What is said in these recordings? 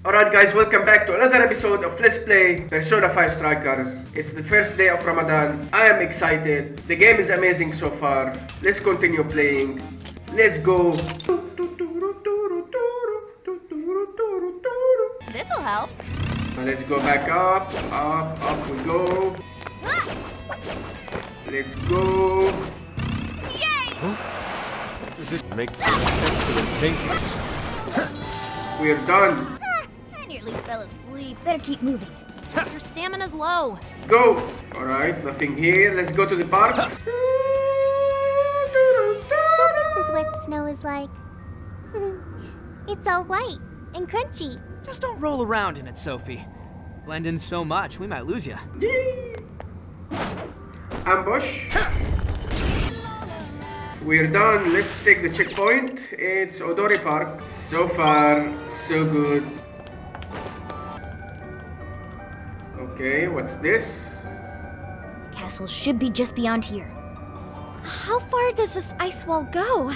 Alright guys, welcome back to another episode of Let's Play Persona 5 Strikers. It's the first day of Ramadan. I am excited. The game is amazing so far. Let's continue playing. Let's go. This'll help. Let's go back up. Up we go. Let's go. Yay! This makes an excellent painting. We're done. I nearly fell asleep. Better keep moving. Your stamina's low. Go. Alright, nothing here. Let's go to the park. So this is what snow is like. It's all white and crunchy. Just don't roll around in it, Sophie. Blend in so much, we might lose you. Yay. Ambush. We're done. Let's take the checkpoint. It's Odori Park. So far, so good. Okay, what's this? The castle should be just beyond here. How far does this ice wall go?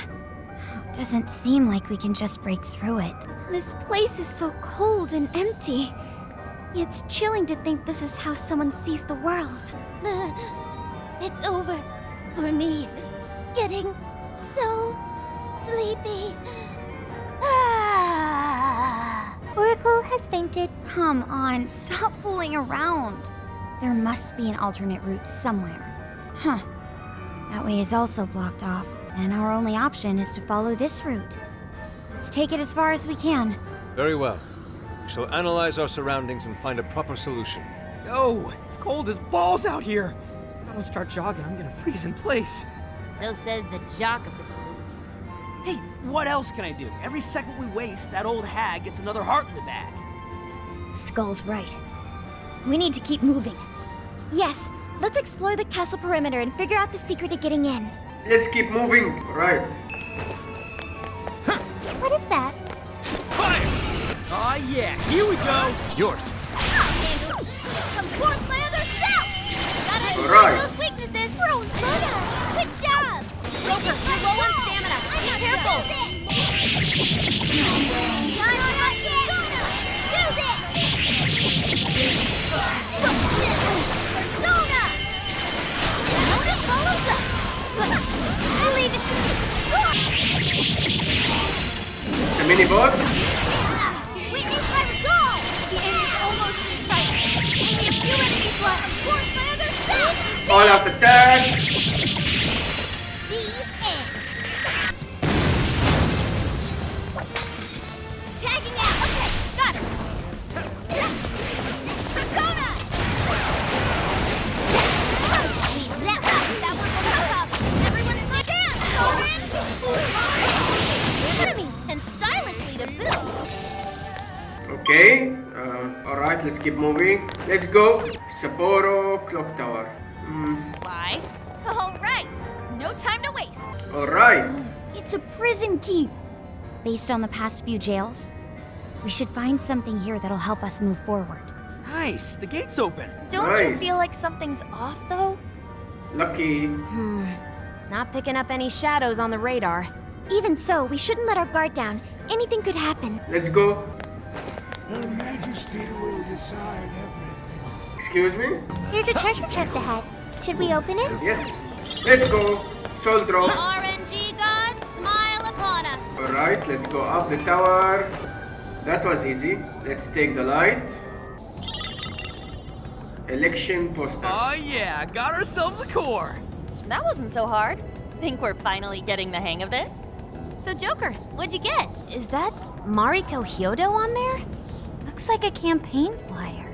Doesn't seem like we can just break through it. This place is so cold and empty. It's chilling to think this is how someone sees the world. It's over for me. Getting so sleepy. Oracle has fainted. Come on, stop fooling around. There must be an alternate route somewhere. Huh. That way is also blocked off, and our only option is to follow this route. Let's take it as far as we can. Very well. We shall analyze our surroundings and find a proper solution. Yo, it's cold as balls out here. If I don't start jogging, I'm gonna freeze in place. So says the jock of the group. Hey, what else can I do? Every second we waste, that old hag gets another heart in the bag. Skull's right. We need to keep moving. Yes, let's explore the castle perimeter and figure out the secret to getting in. Let's keep moving. Right. What is that? Fire! Aw yeah, here we go. Yours. Come forth my other self! Gotta Alright. those weaknesses! Rona! Good job! Roper, you're low on stamina. Be careful. Persona! Persona follows up! Leave it to me! It's a mini boss. Witness my resolve! The end is almost in sight. Only a few enemies left. Force my other self! All out attack. The end. Tagging out. Okay, got her. Persona! Leave that one. That one will help out. Everyone slow down. Enemy and stylishly to build. Okay. Alright, let's keep moving. Let's go. Sapporo Clock Tower. Why? All right. No time to waste. Alright. It's a prison keep. Based on the past few jails, we should find something here that'll help us move forward. Nice, the gate's open. Don't Nice. you feel like something's off, though? Lucky. Not picking up any shadows on the radar. Even so, we shouldn't let our guard down. Anything could happen. Let's go. Her Majesty will decide everything. Excuse me? There's a treasure chest ahead. Should we open it? Yes. Let's go. Soul drop. RNG God, smile upon us. Alright, let's go up the tower. That was easy. Let's take the light. Election poster. Aw yeah, got ourselves a core. That wasn't so hard. Think we're finally getting the hang of this? So, Joker, what'd you get? Is that Mariko Hyodo on there? Looks like a campaign flyer.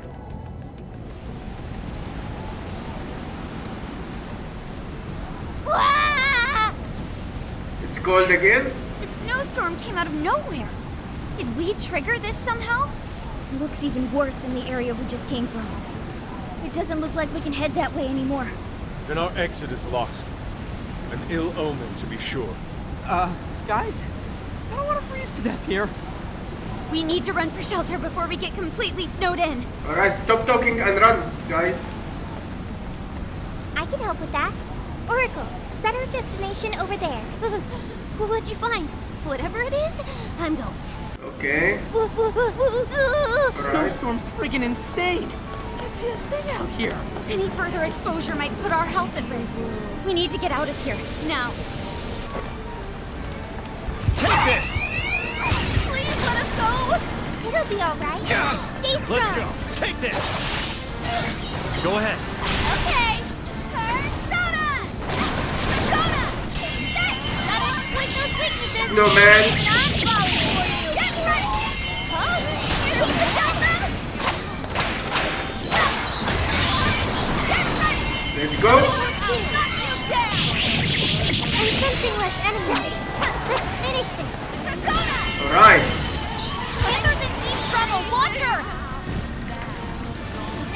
Wah! It's cold again. The snowstorm came out of nowhere. Did we trigger this somehow? It looks even worse in the area we just came from. It doesn't look like we can head that way anymore. Then our exit is lost. An ill omen, to be sure. Guys, I don't want to freeze to death here. We need to run for shelter before we get completely snowed in. Alright, stop talking and run, guys. I can help with that. Oracle, set our destination over there. What'd you find? Whatever it is, I'm going. Okay. snowstorm's friggin' insane. Can't see a thing out here. Any further exposure might put our health at risk. We need to get out of here, now. Take this! Please let us go! It'll be alright. Stay strong. Let's go. Take this. Go ahead. Okay! Persona! Persona! Gotta exploit those weaknesses! Snowman. And I'm falling for you! Get ready! Huh? Here's the Delta! Get ready! Let's go. I'm sensing less enemies. Let's finish this. Persona! Alright. Panda's in deep trouble! Watch her!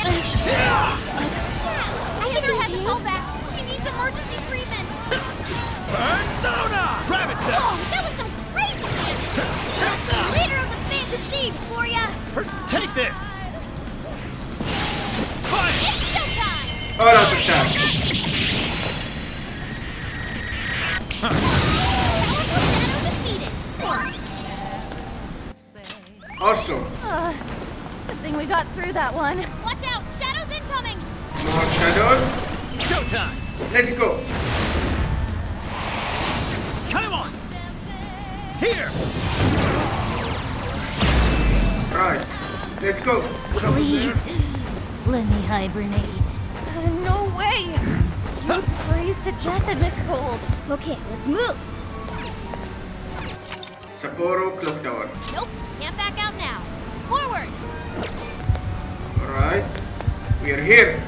I think her head fall back. She needs emergency treatment. Persona! Grab it, Seth! Oh, that was some crazy damage. Leader of the Phantom Thieves, Gloria. Take this! Push! It's showtime. All out of time. Shadow defeated. Awesome. Good thing we got through that one. Watch out! Shadows incoming! More shadows. Showtime! Let's go. Come on! Here! Right. Let's go. Please, let me hibernate. No way! You'd freeze to death in this cold. Okay, let's move. Sapporo Clock Tower. Nope, can't back out now. Forward! Alright. We are here.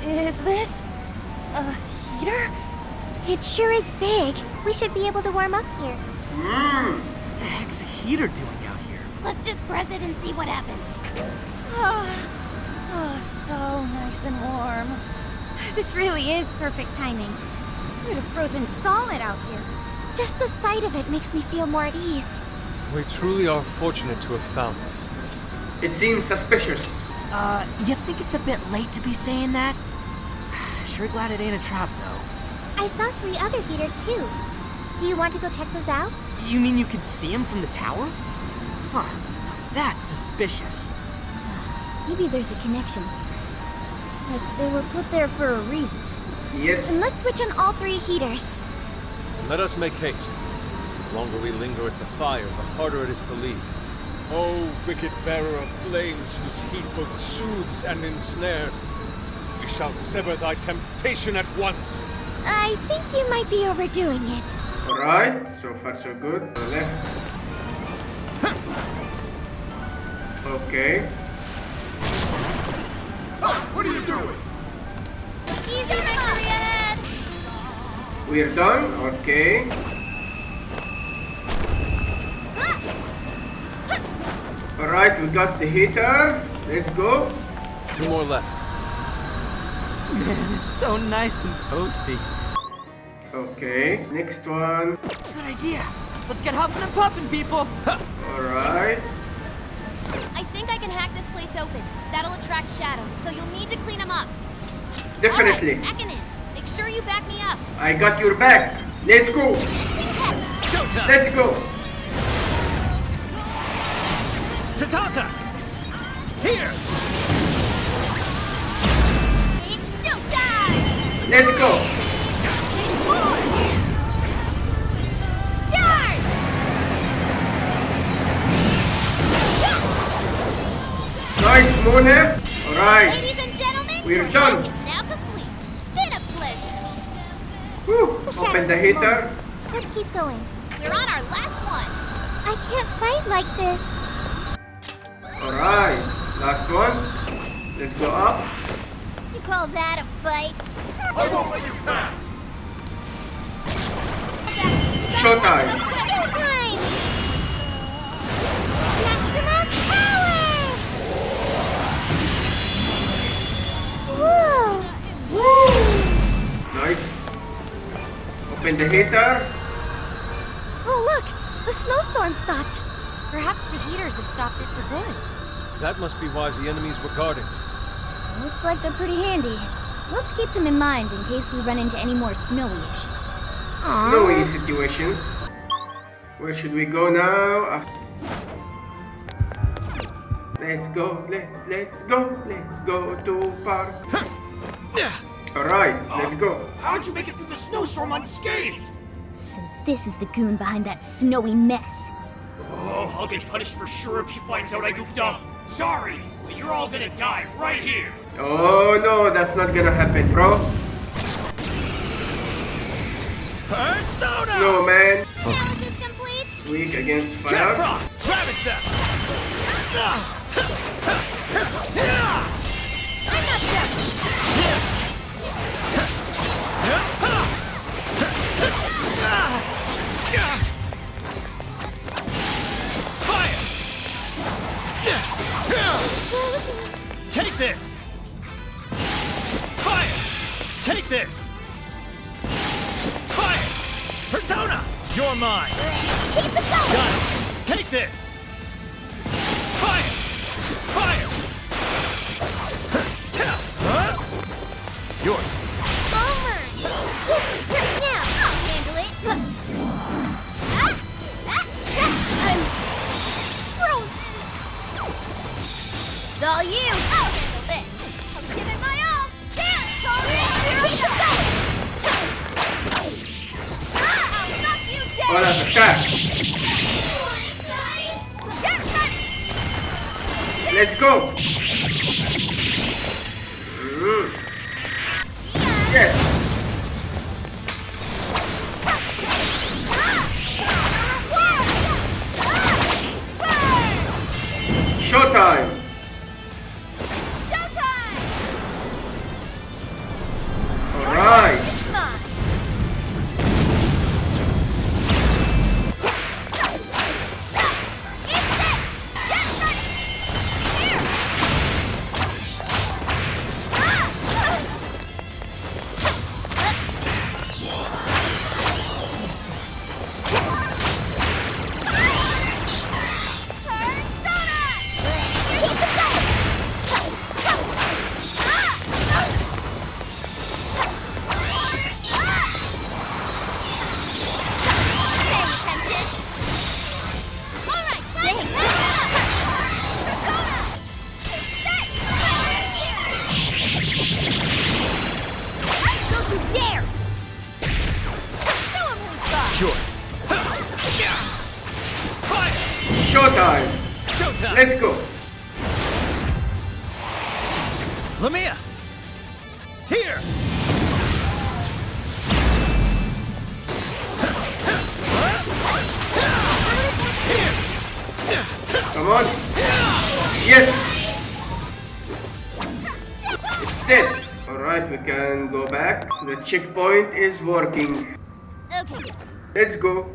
Is this a heater? It sure is big. We should be able to warm up here. Mmm. What the heck's a heater doing out here? Let's just press it and see what happens. Oh, so nice and warm. This really is perfect timing. We'd have frozen solid out here. Just the sight of it makes me feel more at ease. We truly are fortunate to have found this. It seems suspicious. You think it's a bit late to be saying that? Sure glad it ain't a trap, though. I saw 3 other heaters too. Do you want to go check those out? You mean you could see him from the tower? Huh. Now that's suspicious. Maybe there's a connection here. Like they were put there for a reason. Yes. Then let's switch on all 3 heaters. Let us make haste. The longer we linger at the fire, the harder it is to leave. O wicked bearer of flames, whose heat both soothes and ensnares, we shall sever thy temptation at once. I think you might be overdoing it. Alright. So far so good. Left. Okay. What are you doing? Easy victory ahead! We're done. Okay. Alright, we got the heater. Let's go. 2 more left. Man, it's so nice and toasty. Okay. Next one. Good idea. Let's get huffing and puffing, people. Alright. I think I can hack this place open. That'll attract shadows, so you'll need to clean them up. Definitely. All right, hacking in. Make sure you back me up. I got your back. Let's go. Showtime! Let's go. Satanta! Here! It's showtime! Let's go. Charge! Nice, Mona. Alright. Ladies and gentlemen, We're your done. hack is now complete. Been a pleasure. Whew. Open the heater. Let's keep going. We're on our last one. I can't fight like this. Alright. Last one. Let's go up. You call that a fight? I won't let you pass. Showtime. Showtime! Maximum power! Whoa! Nice. Open the heater. Oh, look! The snowstorm stopped. Perhaps the heaters have stopped it for good. That must be why the enemies were guarding. Looks like they're pretty handy. Let's keep them in mind in case we run into any more snowy issues. Snowy situations. Where should we go now? Let's go. Let's go. Let's go to park. Alright, let's go. How'd you make it through the snowstorm unscathed? So this is the goon behind that snowy mess. Oh, I'll get punished for sure if she finds out I goofed up. Sorry, but you're all gonna die right here. Oh no, that's not gonna happen, bro. Persona! Snowman, Analysis complete. weak against Jet fire. Frost! Ravage them! I'm not done. Fire! Take this! Fire! Take this! Fire! Persona! You're mine! Keep it going. Got it! Take this! Fire! Fire! Huh? Yours. All mine. Now, I'll handle it. I'm frozen. It's all you. I'll handle this. I'm giving my all. There, Cory. Keep it going. I'll knock you down. All out attack. Get ready. Let's go. Yes. Showtime. Showtime. All right. Mine. Don't you dare! Show him who's boss! Sure. Fire! Showtime. Showtime! Let's go. Lamia! Here! Come on. Yes. It's dead. All right, we can go back. The checkpoint is working. Okay. Let's go.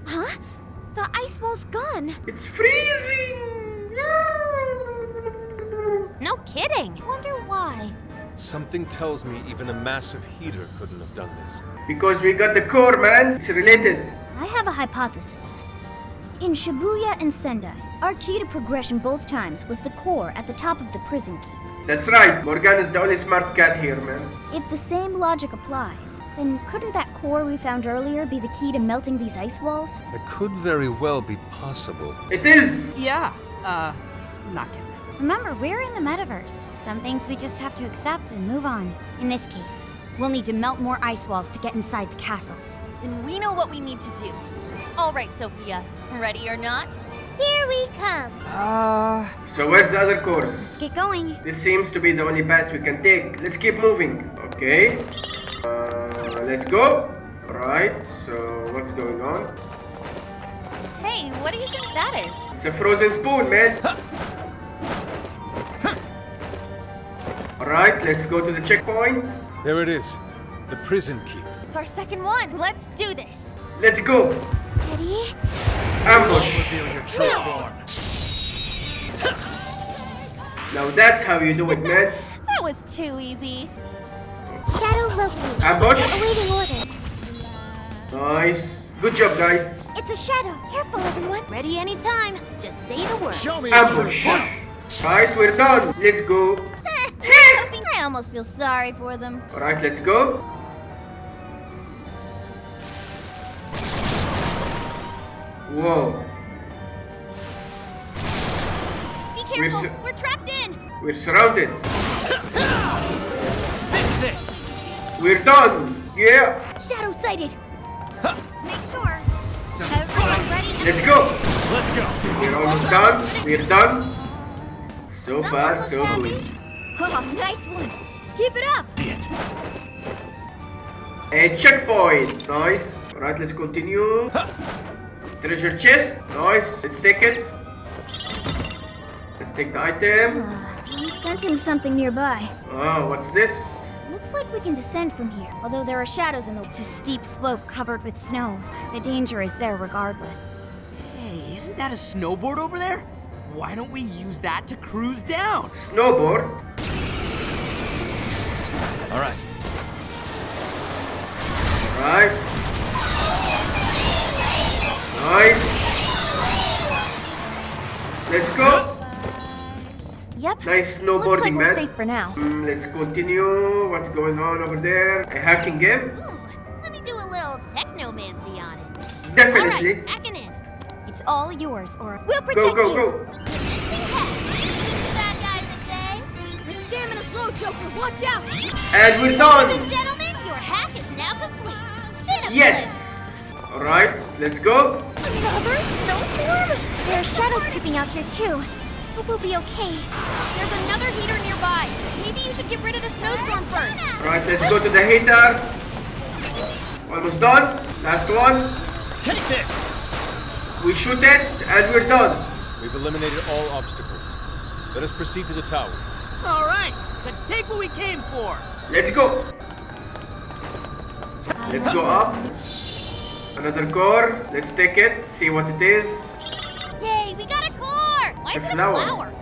Huh? The ice wall's gone. It's freezing. No kidding. Wonder why. Something tells me even a massive heater couldn't have done this. Because we got the core, man. It's related. I have a hypothesis. In Shibuya and Sendai, our key to progression both times was the core at the top of the prison keep. That's right. Morgan is the only smart cat here, man. If the same logic applies, then couldn't that core we found earlier be the key to melting these ice walls? It could very well be possible. It is. Yeah, not getting it. Remember, we're in the metaverse. Some things we just have to accept and move on. In this case, we'll need to melt more ice walls to get inside the castle. Then we know what we need to do. All right, Sophia. Ready or not? Here we come. So where's the other course? Get going. This seems to be the only path we can take. Let's keep moving. Okay. Let's go. Alright, so what's going on? Hey, what do you think that is? It's a frozen spoon, man. Alright, let's go to the checkpoint. There it is. The prison keep. It's our second one. Let's do this. Let's go. Steady. Ambush. Reveal your true form. Now that's how you do it, man. That was too easy. Shadow located. Ambush. Awaiting order. Nice. Good job, guys. It's a shadow. Careful, everyone. Ready anytime. Just say the word. Show me your true Ambush. form. Alright, we're done. Let's go. I almost feel sorry for them. Alright, let's go. Whoa. Careful! We're trapped in! We're surrounded. This is it. We're done. Yeah. Shadow sighted! Just to make sure. Everyone ready? Let's go. Let's go. We're almost done. We're done. So far, Someone so was good. Oh, nice one! Keep it up! It. A checkpoint. Nice. Alright, let's continue. Treasure chest. Nice. Let's take it. Let's take the item. I'm sensing something nearby. Oh, what's this? Looks like we can descend from here, although there are shadows in the... It's a steep slope covered with snow. The danger is there regardless. Hey, isn't that a snowboard over there? Why don't we use that to cruise down? Snowboard. All right. Right. Nice. Let's go. Yep. Nice Looks like snowboarding, we're man. safe for now. Let's continue. What's going on over there? A hacking game? Let me do a little technomancy on it. Definitely. Alright, hacking in. It's all yours, or We'll protect Go, go, you. go. Bad guys would say. Your stamina's low, Joker. Watch out. And we're Ladies done. and gentlemen, your hack is now complete. Finish Yes. Alright, let's go. Another snowstorm? there are shadows creeping out here too. Hope we'll be okay. There's another heater nearby. Maybe you should get rid of the snowstorm first. Alright, let's go to the heater. Almost done. Last one. Take this. We shoot it and we're done. We've eliminated all obstacles. Let us proceed to the tower. All right, let's take what we came for. Let's go. Let's go up. Another core. Let's take it. See what it is. Yay, we got a core! Why It's a is it flower.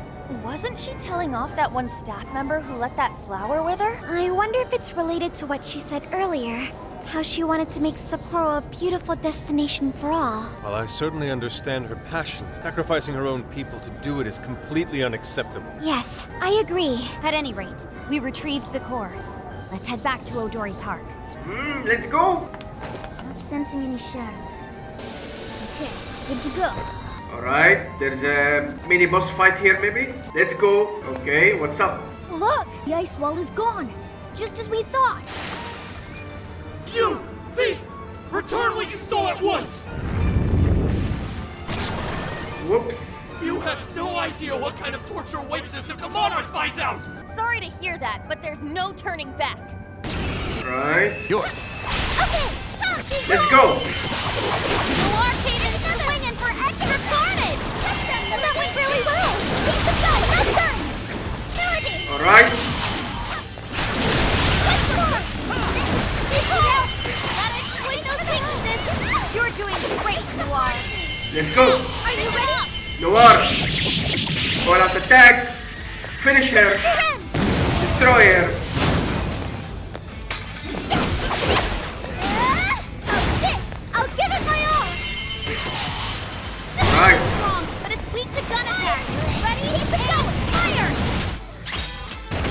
Wasn't she telling off that one staff member who let that flower wither? I wonder if it's related to what she said earlier. How she wanted to make Sapporo a beautiful destination for all. While I certainly understand her passion, sacrificing her own people to do it is completely unacceptable. Yes, I agree. At any rate, we retrieved the core. Let's head back to Odori Park. Let's go. Not sensing any shadows. Okay, good to go. Alright, there's a mini boss fight here maybe. Let's go. Okay, what's up? Look! The ice wall is gone! Just as we thought! You thief! Return what you stole at once! Whoops. You have no idea what kind of torture awaits us if the monarch finds out! Sorry to hear that, but there's no turning back. Right. Yours. Okay! Let's go. Noir came in swinging for extra carnage! That went really well! Keep the gun! That's done! There it is! Alright. Gotta exploit those weaknesses! You're doing great, Noir. Let's go. Are you ready? Noir. All out attack. Finish her. Destroy her. I'll give it my all! Alright. Strong, but it's weak to gun attacks. Ready? Keep it going! Fire!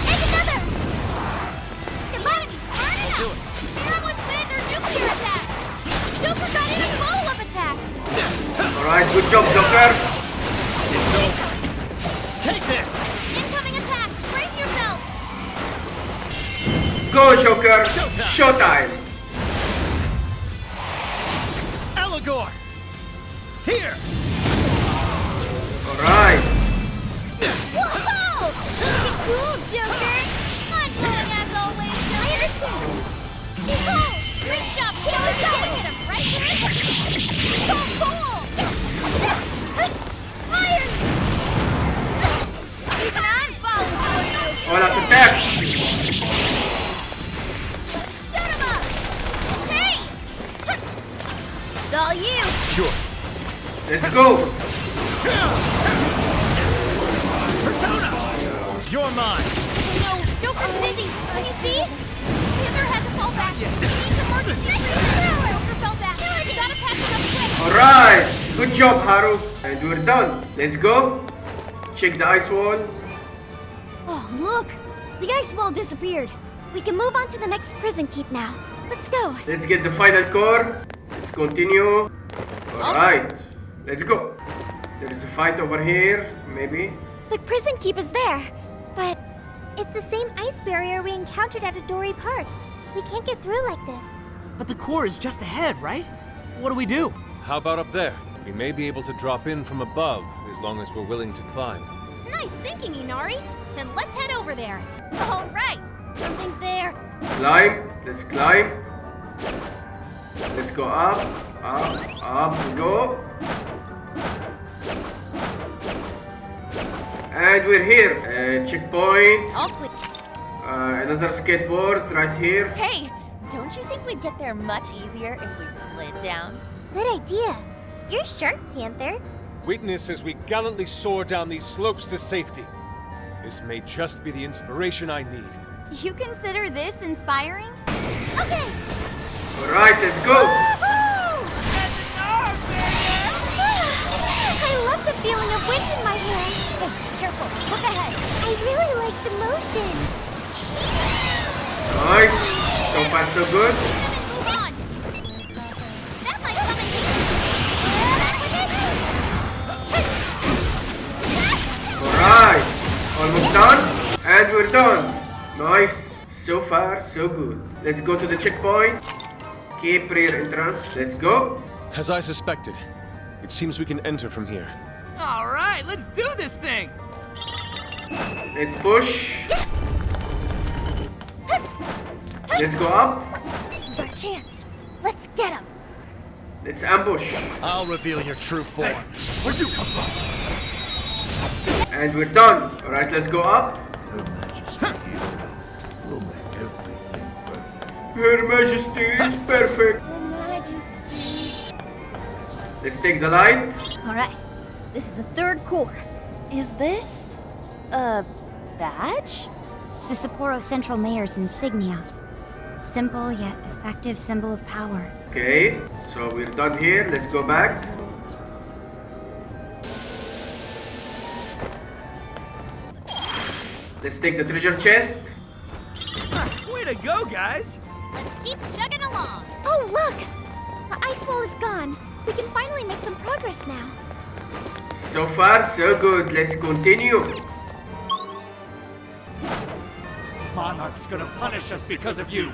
And another! Come on, burn it up! Everyone's with their nuclear attack! Joker got in a follow-up attack! Alright, good job, Joker. It's over. Take this. Incoming attack! Brace yourself! Go, Joker. Showtime. Allegor. Here. Alright. Whoa! Looking cool, Joker! Mind-blowing as always, I understand! Whoa! Great job, kid! We're going! Hit him right here! So cool! Iron! Even I'm falling for you! All out attack. Shut him up! Hey! It's all you! Sure. Let's go. Persona. You're mine. No, Joker's busy! Can you see? The other had to fall back! He needs emergency treatment! Joker fell back! You gotta patch it up quick! Alright. Good job, Haru. And we're done. Let's go. Check the ice wall. Oh, look! The ice wall disappeared! We can move on to the next prison keep now. Let's go. Let's get the final core. Let's continue. Alright. Let's go. There is a fight over here, maybe. The prison keep is there, but It's the same ice barrier we encountered at Adori Park. We can't get through like this. But the core is just ahead, right? What do we do? How about up there? We may be able to drop in from above, as long as we're willing to climb. Nice thinking, Inari. Then let's head over there. All right. Something's there. Climb. Let's climb. Let's go up. Up we go. And we're here. Checkpoint. All clear. Another skateboard right here. Hey, don't you think we'd get there much easier if we slid down? Good idea. You're sharp, Panther. Witness as we gallantly soar down these slopes to safety. This may just be the inspiration I need. you consider this inspiring? Okay. Alright, let's go. I love the feeling of wind in my hair. Hey, careful. Look ahead. I really like the motion. Nice. So far, so good. Move on. That might come in Alright. Almost done. And we're done. Nice. So far, so good. Let's go to the checkpoint. Keep rear entrance. Let's go. As I suspected, it seems we can enter from here. All right, let's do this thing. Let's push. Let's go up. This is our chance. Let's get him. Let's ambush. I'll reveal your true form. Where'd you come from? And we're done. Alright, let's go up. Her Majesty is perfect. Let's take the light. All right. This is the third core. Is this a badge? It's the Sapporo Central Mayor's insignia. Simple yet effective symbol of power. Okay, so we're done here. Let's go back. Let's take the treasure chest. Way to go, guys. Let's keep chugging along. Oh, look! The ice wall is gone. We can finally make some progress now. So far, so good. Let's continue. Monarch's gonna punish us because of you.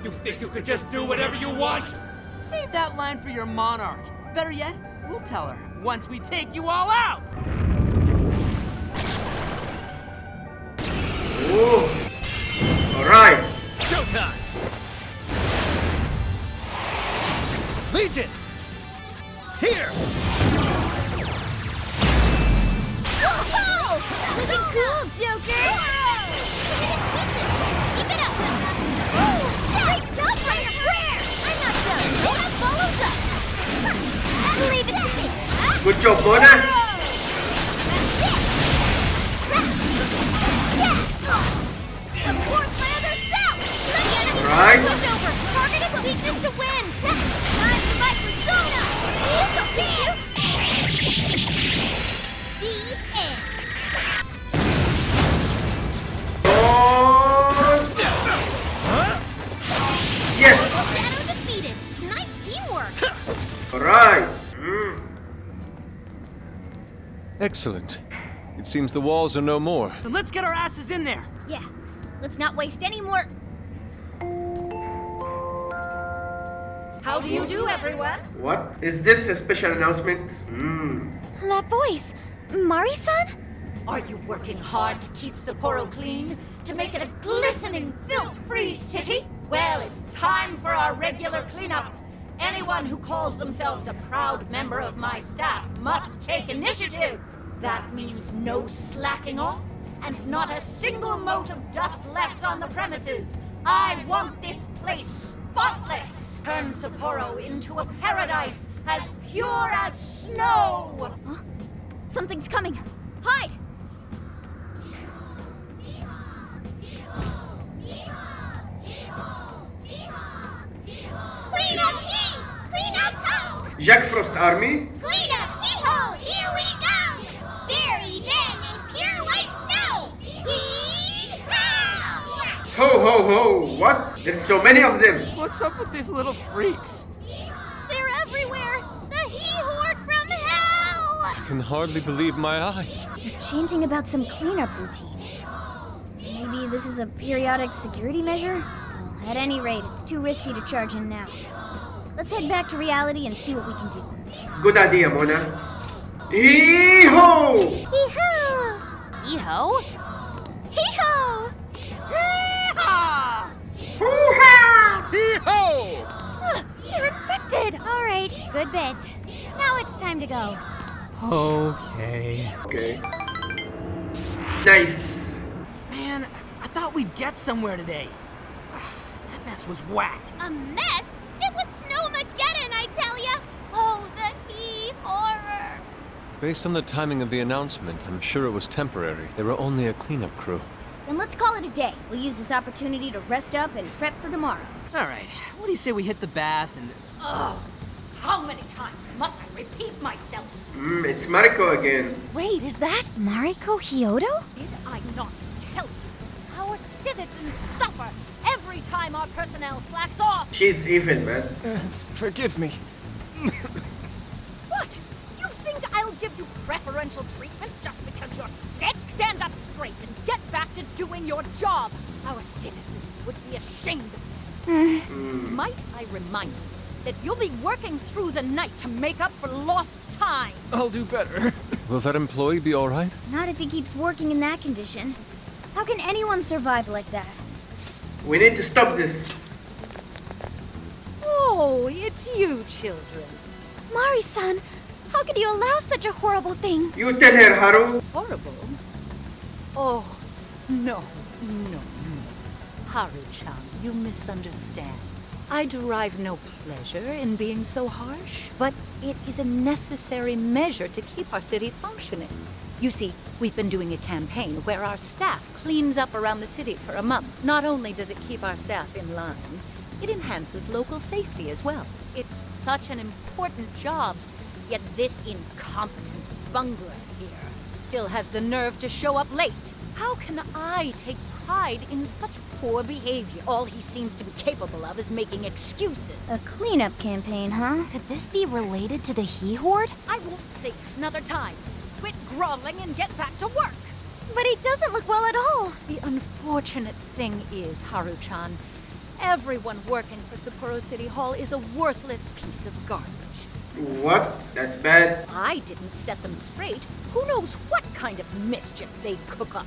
You think you could just do whatever you want? Save that line for your monarch. Better yet, we'll tell her once we take you all out. Ooh. Alright. Showtime! Legion! Here! Looking cool, Joker! Keep it up! Great job, Fire Prayer! I'm not done. That follows up! Leave it to me! Good job, Mona. Support further south! The enemy Right. push over! Targeted weakness to wind! Time for my persona! This'll teach you! The end. Oh. Yes. Shadow defeated. Nice teamwork. Alright. Excellent. It seems the walls are no more. Then let's get our asses in there. Yeah. Let's not waste any more. How do you do, everyone? What? Is this a special announcement? That voice. Mari-san? Are you working hard to keep Sapporo clean? To make it a glistening, filth-free city? Well, it's time for our regular cleanup. Anyone who calls themselves a proud member of my staff must take initiative. That means no slacking off, and not a single mote of dust left on the premises. I want this place spotless. Turn Sapporo into a paradise as pure as snow. Huh? Something's coming. Hide! Clean up, ye! Clean up, ho! Jack Frost Army. Clean up, ye-ho! Here we go! Bury them in pure white snow! Hee-haw! Ho ho ho. What? There's so many of them. What's up with these little freaks? They're everywhere! The he-horde from hell! can hardly believe my eyes. Chanting about some cleanup routine. Maybe this is a periodic security measure? Well, at any rate, it's too risky to charge in now. Let's head back to reality and see what we can do. Good idea, Mona. Hee-ho! Hee-ho! Eho? Hee-ho! Hoo-ha! Hee-ho! You're infected! Alright, good bit. Now it's time to go. Okay. Okay. Nice. Man, I thought we'd get somewhere today. That mess was whack. A mess? It was Snowmageddon, I tell ya! Oh, the horror! Based on the timing of the announcement, I'm sure it was temporary. They were only a cleanup crew. Then let's call it a day. We'll use this opportunity to rest up and prep for tomorrow. All right, what do you say we hit the bath and... Ugh! How many times must I repeat myself? It's Mariko again. Wait, is that Mariko Hyodo? Did I not tell you? Our citizens suffer every time our personnel slacks off. She's evil, man. Forgive me. What? You think I'll give you preferential treatment just because you're sick? Stand up straight and get back to doing your job. Our citizens would be ashamed of this. Might I remind you that you'll be working through the night to make up for lost time? I'll do better. Will that employee be all right? Not if he keeps working in that condition. How can anyone survive like that? We need to stop this. Oh, it's you, children. Mari-san, how could you allow such a horrible thing? You tell her, Haru. Horrible? Oh, no. Haru-chan, you misunderstand. I derive no pleasure in being so harsh, but it is a necessary measure to keep our city functioning. You see, we've been doing a campaign where our staff cleans up around the city for a month. Not only does it keep our staff in line, it enhances local safety as well. It's such an important job, yet this incompetent bungler here still has the nerve to show up late. How can I take pride in such poor behavior? All he seems to be capable of is making excuses. A cleanup campaign, huh? Could this be related to the He Horde? I won't say it another time. Quit groveling and get back to work. But he doesn't look well at all. The unfortunate thing is, Haru-chan, everyone working for Sapporo City Hall is a worthless piece of garbage. What? That's bad. I didn't set them straight. Who knows what kind of mischief they'd cook up?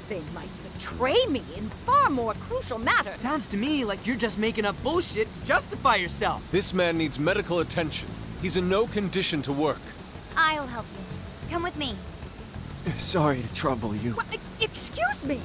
They might betray me in far more crucial matters. Sounds to me like you're just making up bullshit to justify yourself. This man needs medical attention. He's in no condition to work. I'll help you. Come with me. Sorry to trouble you. What, excuse me?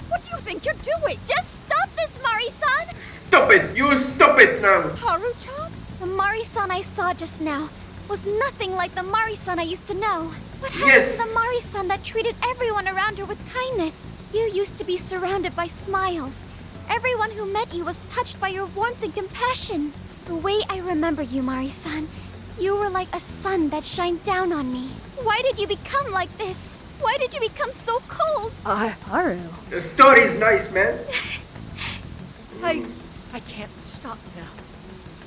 What do you think you're doing? Just stop this, Mari-san! Stop it! You stop it now! Haru-chan? The Mari-san I saw just now was nothing like the Mari-san I used to know. What happened Yes. to the Mari-san that treated everyone around her with kindness? You used to be surrounded by smiles. Everyone who met you was touched by your warmth and compassion. The way I remember you, Mari-san, you were like a sun that shined down on me. Why did you become like this? Why did you become so cold? Haru. The story's nice, man. I can't stop now.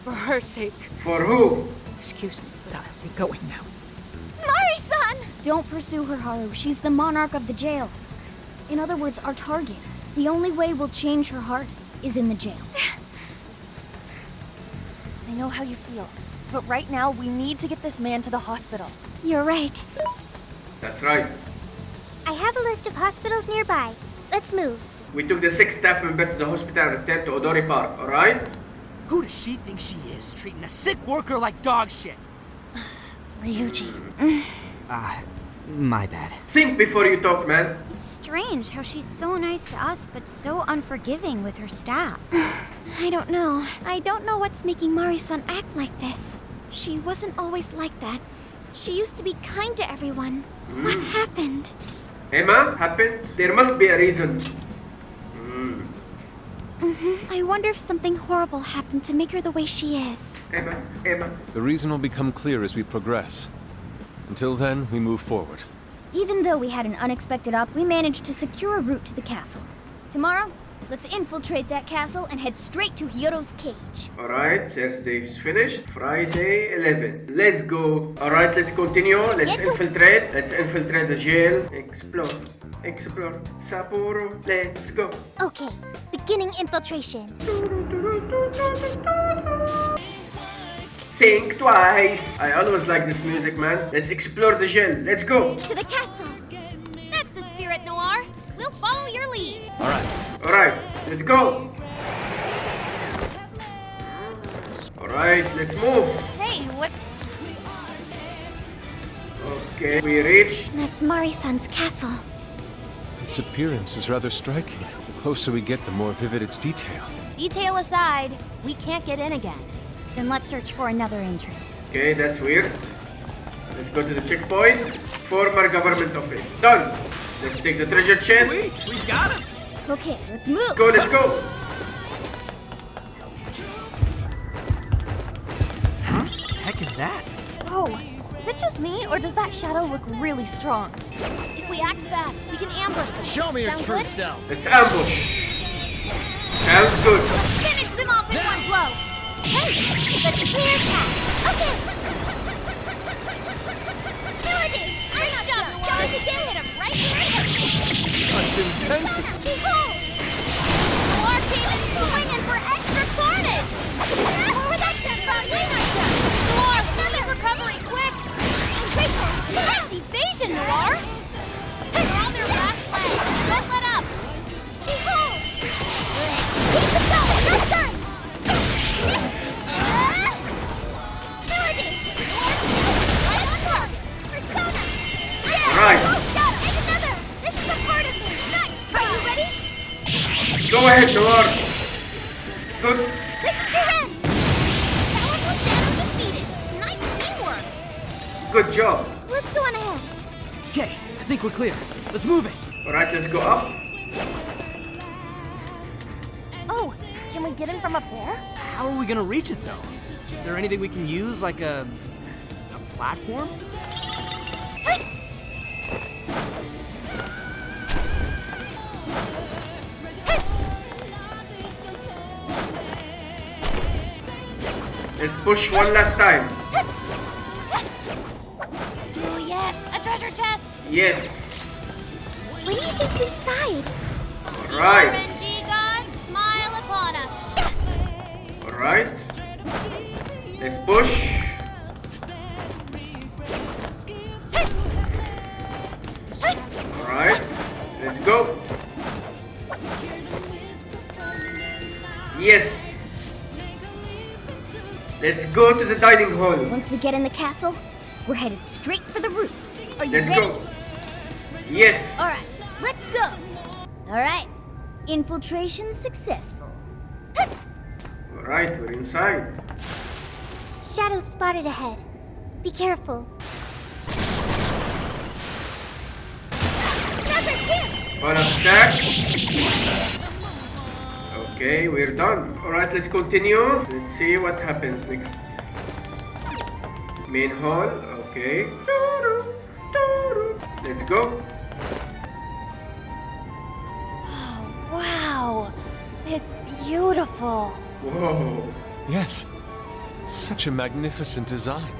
For her sake. For who? Excuse me, but I'll be going now. Mari-san! Don't pursue her, Haru. She's the monarch of the jail. In other words, our target. The only way we'll change her heart is in the jail. I know how you feel, but right now we need to get this man to the hospital. You're right. That's right. I have a list of hospitals nearby. Let's move. We took the 6th staff member to the hospital and returned to Odori Park, alright? Who does she think she is, treating a sick worker like dog shit? Ryuji. My bad. Think before you talk, man. It's strange how she's so nice to us, but so unforgiving with her staff. I don't know. I don't know what's making Mari-san act like this. She wasn't always like that. She used to be kind to everyone. What happened? Emma, happened? There must be a reason. I wonder if something horrible happened to make her the way she is. Emma. The reason will become clear as we progress. Until then, we move forward. Even though we had an unexpected we managed to secure a route to the castle. Tomorrow, let's infiltrate that castle and head straight to Hyodo's cage. Alright, Thursday is finished. Friday 11. Let's go. Alright, let's continue. Let's infiltrate. Let's infiltrate the jail. Explore. Explore. Sapporo. Let's go. Okay, beginning infiltration. Think twice. I always like this music, man. Let's explore the jail. Let's go. To the castle. That's the spirit, Noir. We'll follow your lead. All right. Alright, let's go. Alright, let's move. Hey, what? Okay, we reach. That's Mari-san's castle. Its appearance is rather striking. The closer we get, the more vivid its detail. Detail aside, we can't get in again. Then let's search for another entrance. Okay, that's weird. Let's go to the checkpoint. Former government office. Done. Let's take the treasure chest. Sweet, we got him. Okay, let's move. Go, let's go. Huh? Heck is that? Whoa, is it just me, or does that shadow look really strong? If we act fast, we can ambush them. Show me your Sound true good? self. Let's ambush. Sounds good. Finish them off in one blow. Hey, let's clear attack. Okay. Melody, great job, Noir. You hit him right where it hurts. Such intensity! Behold! Noir came in swinging for extra carnage. Where would that come from? Noir, quick recovery, quick. Quick, nice evasion, Noir. They're on their last leg. Don't let up. Behold! Keep it going. Not done. Melody! Right on target! Persona! Yeah! Right. Got it! Make another! This is a part of me! Nice! Are you ready? Go ahead, Noir. Good. This is your end! Powerful Shadow defeated! Nice teamwork! Good job. Let's go on ahead. Okay, I think we're clear. Let's move it. Alright, let's go up. Oh, can we get in from up there? How are we gonna reach it though? Is there anything we can use, like a platform? Let's push one last time. Oh yes, a treasure chest! Yes. What do you think's inside? Alright. RNG gods, smile upon us! Alright. Let's push. Alright. Let's go. Yes. Let's go to the dining hall. Once we get in the castle, we're headed straight for the roof. Are you Let's ready? go. Yes. Alright, let's go! Alright, infiltration successful. Alright, we're inside. Shadow spotted ahead. Be careful. Another chance! On attack. Okay, we're done. Alright, let's continue. Let's see what happens next. Main hall. Okay. Let's go. Wow, it's beautiful. Whoa. Yes, such a magnificent design.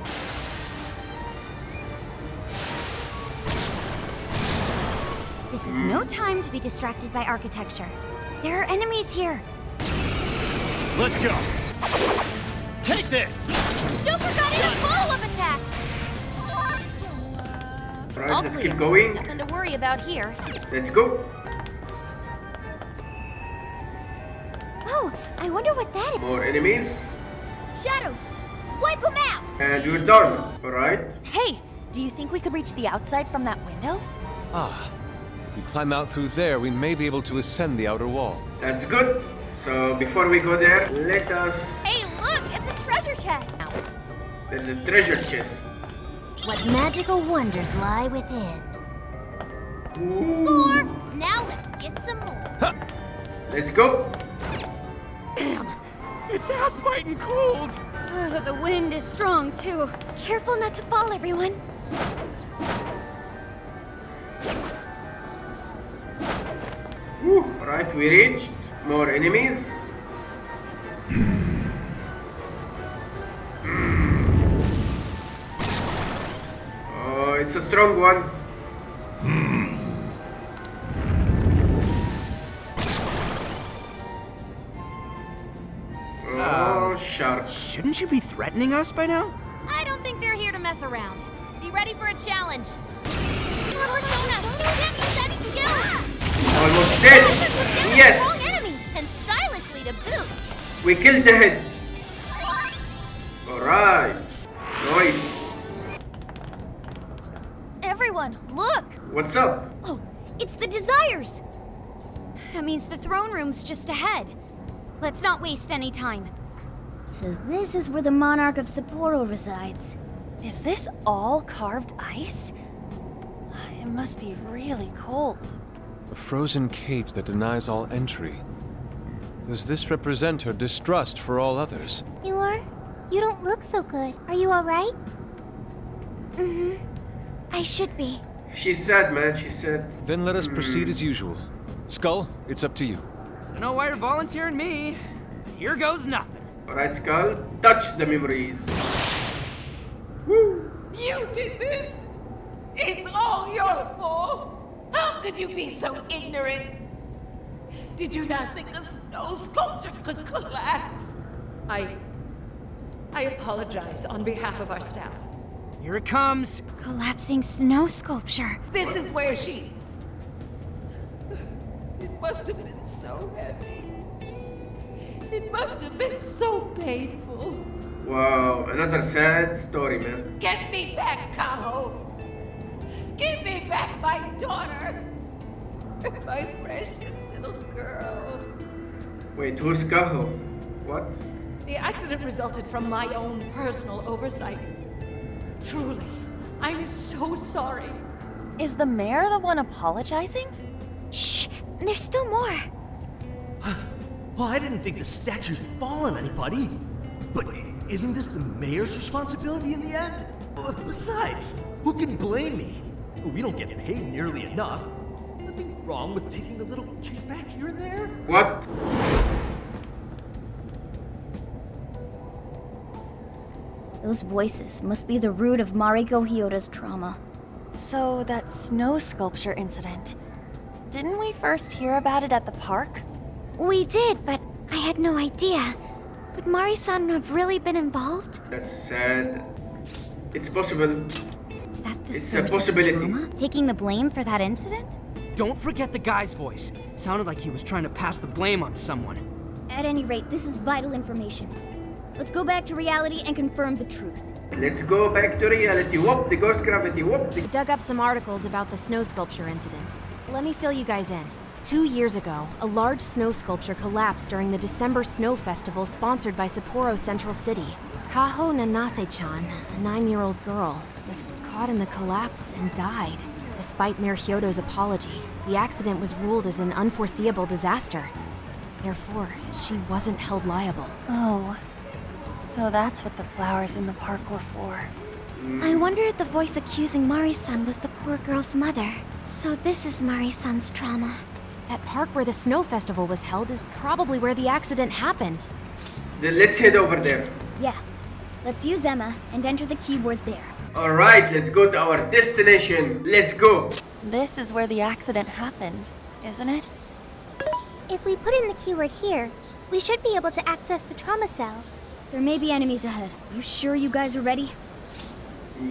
This is no time to be distracted by architecture. There are enemies here. Let's go. Take this. Joker got in a follow-up attack! Alright, All let's clear. keep going. Nothing to worry about here. Let's go. Oh, I wonder what that is. More enemies. Shadows! Wipe them out! And we're done. Alright. Hey, do you think we could reach the outside from that window? Ah, if we climb out through there, we may be able to ascend the outer wall. That's good. So before we go there, let us... Hey, look, it's a treasure chest. There's a treasure chest. What magical wonders lie within. Ooh. Score! Now let's get some more. Let's go. Damn! It's ass-biting cold! The wind is strong too. Careful not to fall, everyone. Woo. Alright, we reached. More enemies. Oh, it's a strong one. Oh, sharks. Shouldn't you be threatening us by now? I don't think they're here to mess around. Be ready for a challenge. Your persona! She can't use any skills! Almost dead. Yes. Strong enemy, and stylishly to boot. We killed the head. Alright. Nice. Everyone, look! What's up? Oh, it's the Desires! That means the throne room's just ahead. Let's not waste any time. So this is where the Monarch of Sapporo resides. Is this all carved ice? It must be really cold. A frozen cage that denies all entry. Does this represent her distrust for all others? You are? You don't look so good. Are you alright? Mm-hmm. I should be. She's sad, man. She's sad. Then let us proceed as usual. Skull, it's up to you. I don't know why you're volunteering me. Here goes nothing. Alright, Skull. Touch the memories. Woo! You did this! It's all your fault! How could you be so ignorant? Did you not think a snow sculpture could collapse? I apologize on behalf of our staff. Here it comes. Collapsing snow sculpture. This is where she... It must have been so heavy. It must have been so painful. Wow, another sad story, man. Get me back, Kaho! Give me back my daughter! My precious little girl. Wait, who's Kaho? What? The accident resulted from my own personal oversight. Truly, I'm so sorry. Is the mayor the one apologizing? Shh! There's still more. Well, I didn't think the statue'd fall on anybody. But isn't this the mayor's responsibility in the end? Besides, who can blame me? We don't get paid nearly enough. Nothing wrong with taking a little kickback here and there. What? Those voices must be the root of Mariko Hyoda's trauma. So, that snow sculpture incident. Didn't we first hear about it at the park? We did, but I had no idea. Could Mari-san have really been involved? That's sad. It's possible. Is that the It's source a of the possibility. trauma? Taking the blame for that incident? Don't forget the guy's voice. Sounded like he was trying to pass the blame on someone. At any rate, this is vital information. Let's go back to reality and confirm the truth. Let's go back to reality. Whoop, the ghost gravity. Whoop, the... Dug up some articles about the snow sculpture incident. Let me fill you guys in. 2 years ago, a large snow sculpture collapsed during the December Snow Festival sponsored by Sapporo Central City. Kaho Nanase-chan, a 9-year-old girl, was caught in the collapse and died. Despite Mayor Hyodo's apology, the accident was ruled as an unforeseeable disaster. Therefore, she wasn't held liable. Oh. So that's what the flowers in the park were for. I wonder if the voice accusing Mari-san was the poor girl's mother. So this is Mari-san's trauma. That park where the snow festival was held is probably where the accident happened. Then let's head over there. Yeah. Let's use Emma and enter the keyword there. Alright, let's go to our destination. Let's go. This is where the accident happened, isn't it? If we put in the keyword here, we should be able to access the trauma cell. There may be enemies ahead. You sure you guys are ready?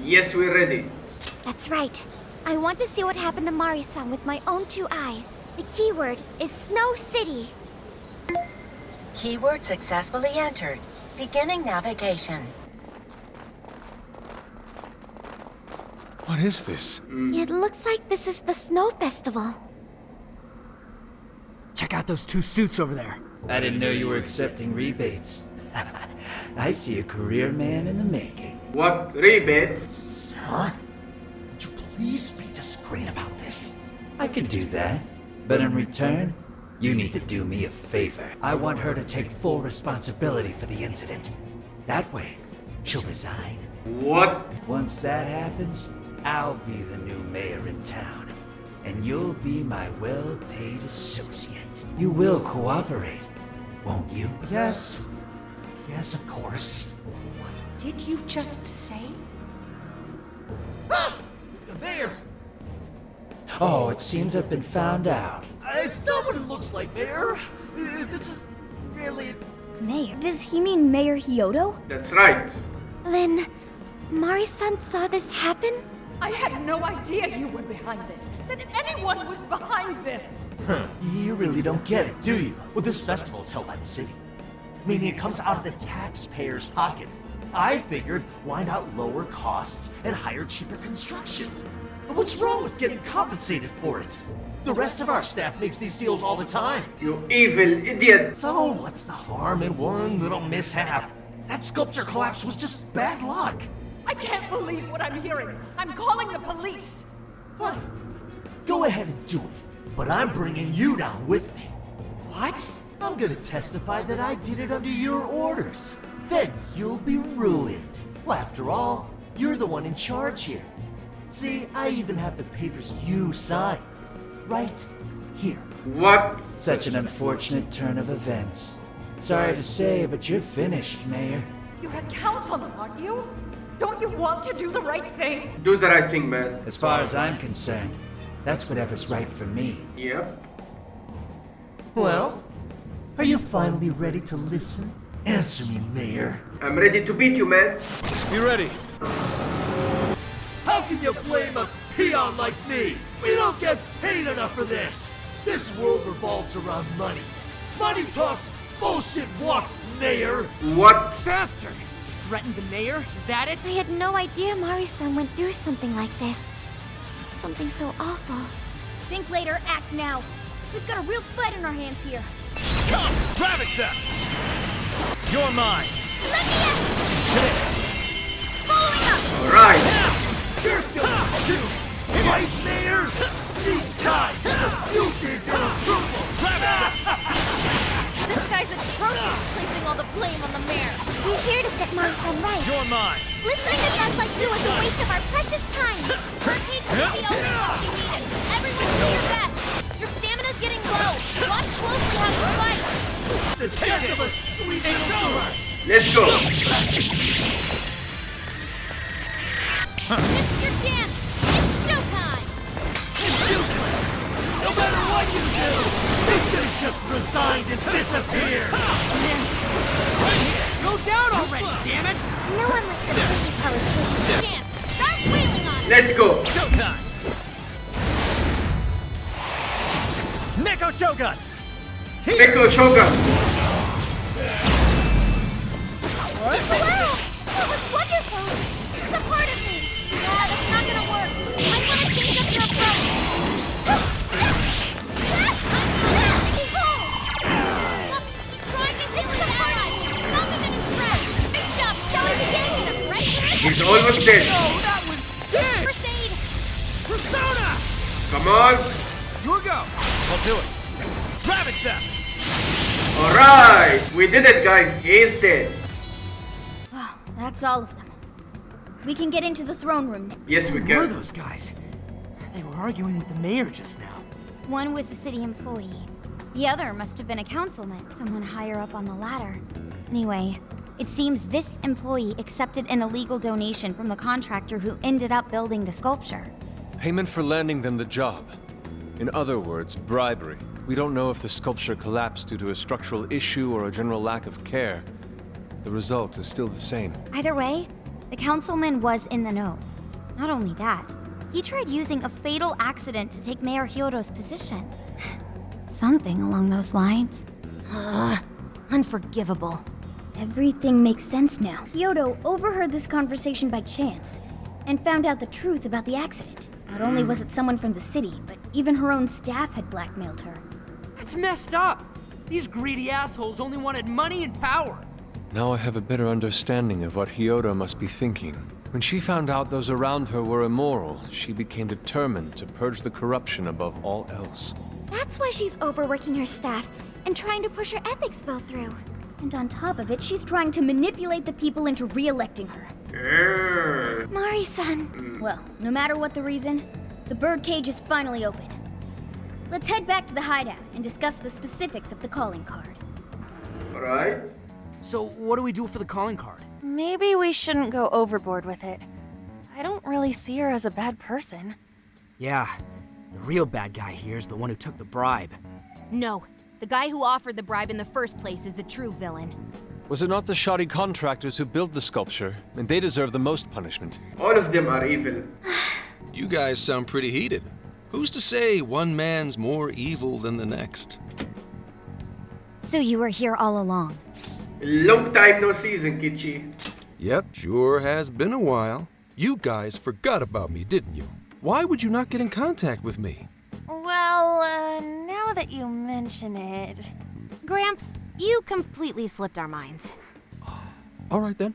Yes, we're ready. That's right. I want to see what happened to Mari-san with my own 2 eyes. The keyword is Snow City. Keyword successfully entered. Beginning navigation. What is this? It looks like this is the Snow Festival. Check out those 2 suits over there. I didn't know you were accepting rebates. I see a career man in the making. What? Rebates? Sir, would you please be discreet about this? I can do that, but in return, you need to do me a favor. I want her to take full responsibility for the incident. That way, she'll resign. What? Once that happens, I'll be the new mayor in town. and you'll be my well-paid associate. You will cooperate, won't you? Yes. Yes, of course. Did you just say? Ah! The mayor! Oh, it seems I've been found out. It's not what it looks like, Mayor. This is really... Mayor? Does he mean Mayor Hyodo? That's right. Then, Mari-san saw this happen? I had no idea you were behind this, that anyone was behind this. Huh. You really don't get it, do you? Well, this festival is held by the city, meaning it comes out of the taxpayer's pocket. I figured, why not lower costs and hire cheaper construction? What's wrong with getting compensated for it? The rest of our staff makes these deals all the time. You evil idiot. So, what's the harm in one little mishap? That sculpture collapse was just bad luck. I can't believe what I'm hearing. I'm calling the police. Fine. Go ahead and do it. But I'm bringing you down with me. What? I'm gonna testify that I did it under your orders. Then you'll be ruined. Well, after all, you're the one in charge here. See, I even have the papers you signed. Right here. What? Such an unfortunate turn of events. Sorry to say, but you're finished, Mayor. You're a councilman, aren't you? Don't you want to do the right thing? Do the right thing, man. As far as I'm concerned, that's whatever's right for me. Yep. Well, are you finally ready to listen? Answer me, Mayor. I'm ready to beat you, man. Be ready. How can you blame a peon like me? We don't get paid enough for this. This world revolves around money. Money talks, bullshit walks, Mayor. What? Bastard! Threatened the mayor? Is that it? I had no idea Mari-san went through something like this. Something so awful. Think later, act now. We've got a real fight on our hands here. Come! Ravage them! You're mine! Let me in! Following up! Alright. You're going to, right, Mayor? See, time, because you gave your approval. This guy's atrocious, placing all the blame on the mayor. We're here to set Mari-san right. You're mine! Listening to guys like you is a waste of our precious time. Birdcage is the only one you need it. Everyone do your best. Your stamina's getting low. Watch closely how you fight. The death of a sweet over. Let's go. This is your chance. It's showtime. Useless! No matter what you do, you should have just resigned and disappeared! Go down already, damn it! No one likes a pushy politician. Chance. Start wheeling on it. Let's go. Showtime! Neko Shogun! Neko Shogun. Wow! That was wonderful. It's a part of me. Yeah, that's not gonna work. I want to change up your approach. He's trying to deal with an ally. Stop him in his tracks. Good job. Tell him to get him, right? He's almost dead. Oh, that was sick! First aid. Persona! Come on. You go! I'll do it! Ravage them! Alright. We did it, guys. He's dead. Oh, that's all of them. We can get into the throne room now. Yes, we Who were can. those guys? They were arguing with the mayor just now. One was a city employee. The other must have been a councilman, someone higher up on the ladder. Anyway, it seems this employee accepted an illegal donation from the contractor who ended up building the sculpture. Payment for landing them the job. In other words, bribery. We don't know if the sculpture collapsed due to a structural issue or a general lack of care. The result is still the same. Either way, the councilman was in the know. Not only that, he tried using a fatal accident to take Mayor Hyodo's position. Something along those lines. Unforgivable. Everything makes sense now. Hyodo overheard this conversation by chance and found out the truth about the accident. Not only was it someone from the city, but even her own staff had blackmailed her. That's messed up! These greedy assholes only wanted money and power! Now I have a better understanding of what Hyodo must be thinking. When she found out those around her were immoral, she became determined to purge the corruption above all else. That's why she's overworking her staff and trying to push her ethics bill through. And on top of it, she's trying to manipulate the people into re-electing her. Mari-san. Well, no matter what the reason, the birdcage is finally open. Let's head back to the hideout and discuss the specifics of the calling card. Alright. So, what do we do for the calling card? Maybe we shouldn't go overboard with it. I don't really see her as a bad person. Yeah, the real bad guy here is the one who took the bribe. No, the guy who offered the bribe in the first place is the true villain. Was it not the shoddy contractors who built the sculpture? And they deserve the most punishment. All of them are evil. You guys sound pretty heated. Who's to say one man's more evil than the next? So you were here all along. Long time no see, Zenkichi. Yep, sure has been a while. You guys forgot about me, didn't you? Why would you not get in contact with me? Well, now that you mention it... Gramps, you completely slipped our minds. All right then.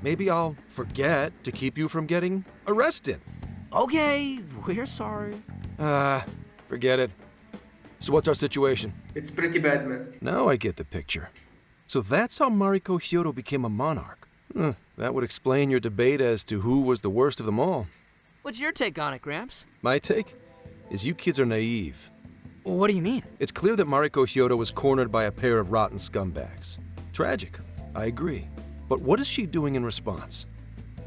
Maybe I'll forget to keep you from getting arrested. Okay, we're sorry. Forget it. So what's our situation? It's pretty bad, man. Now I get the picture. So that's how Mariko Hyodo became a monarch. That would explain your debate as to who was the worst of them all. What's your take on it, Gramps? My take is you kids are naive. What do you mean? It's clear that Mariko Hyodo was cornered by a pair of rotten scumbags. Tragic, I agree. But what is she doing in response?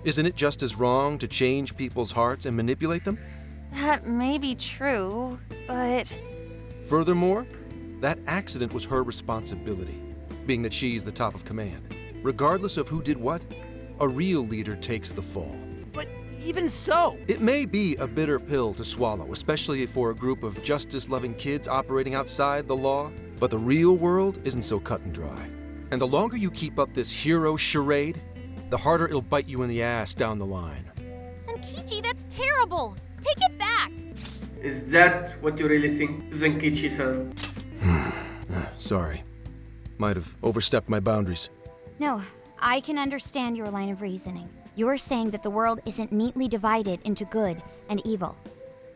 Isn't it just as wrong to change people's hearts and manipulate them? That may be true, but... Furthermore, that accident was her responsibility, being that she's the top of command. Regardless of who did what, a real leader takes the fall. But even so... It may be a bitter pill to swallow, especially for a group of justice-loving kids operating outside the law, but the real world isn't so cut and dry. And the longer you keep up this hero charade, the harder it'll bite you in the ass down the line. Zenkichi, that's terrible! Take it back! Is that what you really think, Zenkichi-san? Sorry. Might have overstepped my boundaries. No, I can understand your line of reasoning. You're saying that the world isn't neatly divided into good and evil.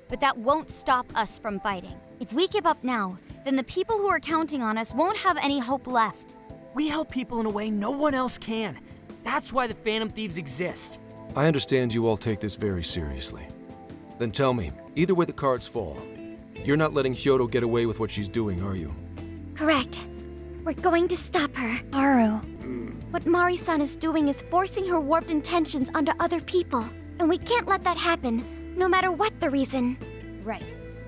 But that won't stop us from fighting. If we give up now, then the people who are counting on us won't have any hope left. We help people in a way no one else can. That's why the Phantom Thieves exist. I understand you all take this very seriously. Then tell me, either way the cards fall, you're not letting Hyodo get away with what she's doing, are you? Correct. We're going to stop her. Haru. What Mari-san is doing is forcing her warped intentions onto other people. And we can't let that happen, no matter what the reason. Right.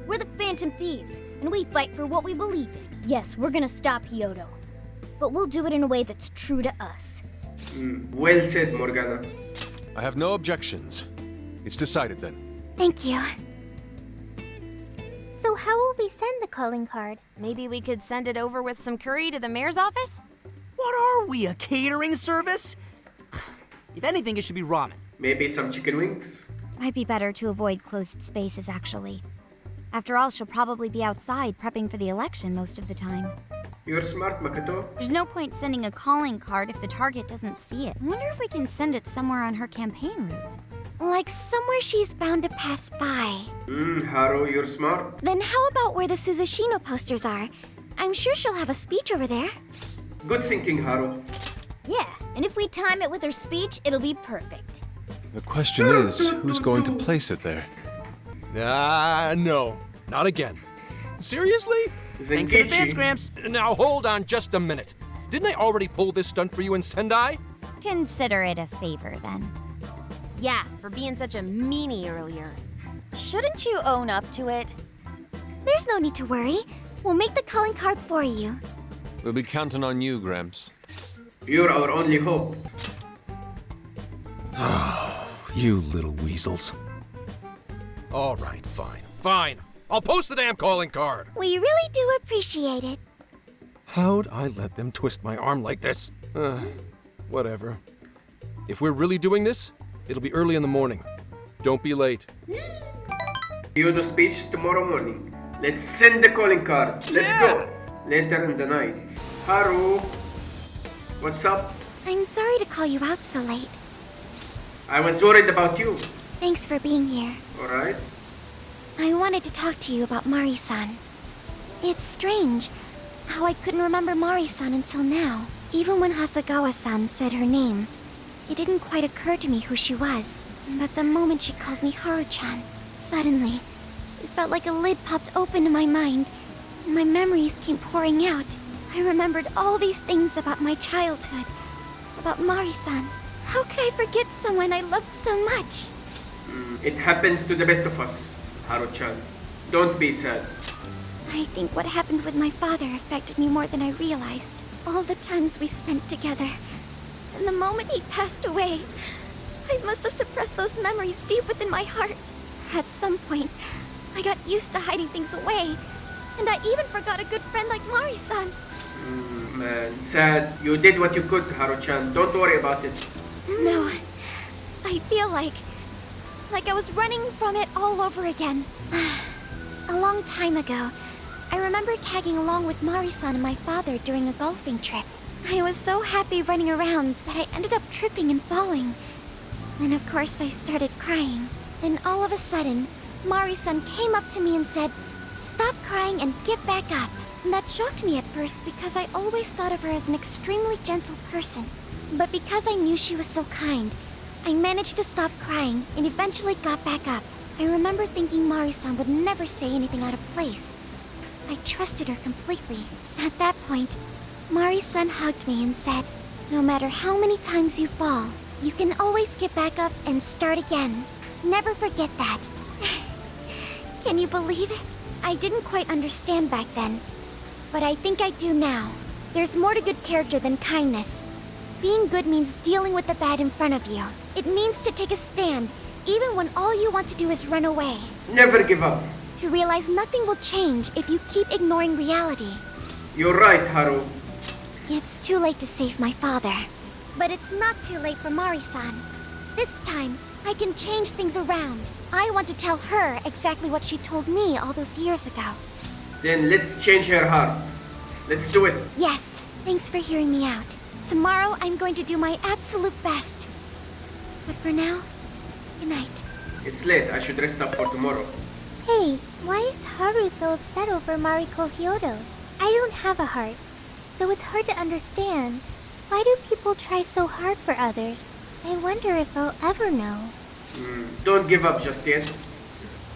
We're the Phantom Thieves, and we fight for what we believe in. Yes, we're gonna stop Hyodo. But we'll do it in a way that's true to us. Well said, Morgana. I have no objections. It's decided then. Thank you. So how will we send the calling card? Maybe we could send it over with some curry to the mayor's office? What are we, a catering service? If anything, it should be ramen. Maybe some chicken wings? Might be better to avoid closed spaces, actually. After all, she'll probably be outside prepping for the election most of the time. You're smart, Makoto. There's no point sending a calling card if the target doesn't see it. I wonder if we can send it somewhere on her campaign route. Like somewhere she's bound to pass by. Haru, you're smart. Then how about where the Suzushino posters are? I'm sure she'll have a speech over there. Good thinking, Haru. Yeah, and if we time it with her speech, it'll be perfect. The question is, who's going to place it there? No. Not again. Seriously? Thanks in advance, Gramps. Now hold on just a minute. Didn't I already pull this stunt for you in Sendai? Consider it a favor, then. Yeah, for being such a meanie earlier. Shouldn't you own up to it? There's no need to worry. We'll make the calling card for you. We'll be counting on you, Gramps. You're our only hope. You little weasels. All right, fine. I'll post the damn calling card. We really do appreciate it. How'd I let them twist my arm like this? Whatever. If we're really doing this, it'll be early in the morning. Don't be late. Hyodo speech tomorrow morning. Let's send the calling card. Let's go. Later in the night. Haru, what's up? I'm sorry to call you out so late. I was worried about you. Thanks for being here. Alright. I wanted to talk to you about Mari-san. It's strange how I couldn't remember Mari-san until now. Even when Hasagawa-san said her name, it didn't quite occur to me who she was. But the moment she called me Haru-chan, suddenly, it felt like a lid popped open in my mind, and my memories came pouring out. I remembered all these things about my childhood, about Mari-san. How could I forget someone I loved so much? It happens to the best of us, Haru-chan. Don't be sad. I think what happened with my father affected me more than I realized. All the times we spent together. And the moment he passed away, I must have suppressed those memories deep within my heart. At some point, I got used to hiding things away. And I even forgot a good friend like Mari-san. Man, sad. You did what you could, Haru-chan. Don't worry about it. No, I feel like I was running from it all over again. A long time ago, I remember tagging along with Mari-san and my father during a golfing trip. I was so happy running around that I ended up tripping and falling. Then of course I started crying. Then all of a sudden, Mari-san came up to me and said, "Stop crying and get back up." And that shocked me at first because I always thought of her as an extremely gentle person. But because I knew she was so kind, I managed to stop crying and eventually got back up. I remember thinking Mari-san would never say anything out of place. I trusted her completely. At that point, Mari-san hugged me and said, "No matter how many times you fall, you can always get back up and start again. Never forget that." Can you believe it? I didn't quite understand back then, but I think I do now. There's more to good character than kindness. Being good means dealing with the bad in front of you. It means to take a stand, even when all you want to do is run away. Never give up. To realize nothing will change if you keep ignoring reality. You're right, Haru. It's too late to save my father. But it's not too late for Mari-san. This time, I can change things around. I want to tell her exactly what she told me all those years ago. Then let's change her heart. Let's do it. Yes, thanks for hearing me out. Tomorrow, I'm going to do my absolute best. But for now, good night. It's late. I should rest up for tomorrow. Hey, why is Haru so upset over Mariko Hyodo? I don't have a heart, so it's hard to understand. Why do people try so hard for others? I wonder if I'll ever know. Don't give up just yet.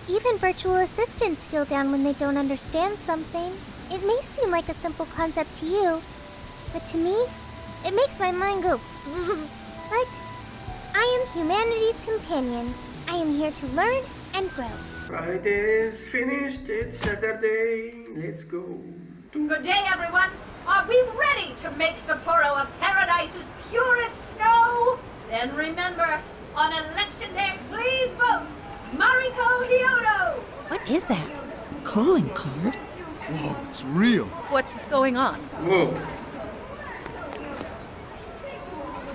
Even virtual assistants feel down when they don't understand something. It may seem like a simple concept to you, but to me, it makes my mind go But I am humanity's companion. I am here to learn and grow. Friday's finished. It's Saturday. Let's go. Good day, everyone. Are we ready to make Sapporo a paradise as pure as snow? Then remember, on election day, please vote Mariko Hyodo! What is that? Calling card? Whoa, it's real. What's going on? Whoa.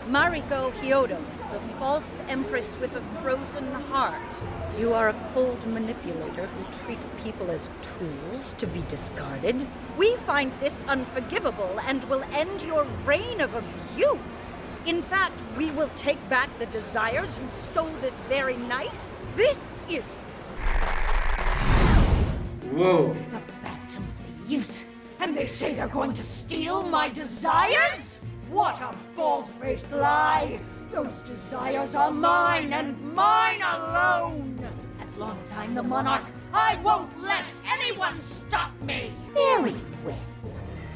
Mariko Hyodo, the false empress with a frozen heart. You are a cold manipulator who treats people as tools to be discarded. We find this unforgivable and will end your reign of abuse. In fact, we will take back the desires you stole this very night. This is... Whoa. The Phantom Thieves. And they say they're going to steal my desires? What a bold-faced lie! Those desires are mine and mine alone! As long as I'm the monarch, I won't let anyone stop me! Very well.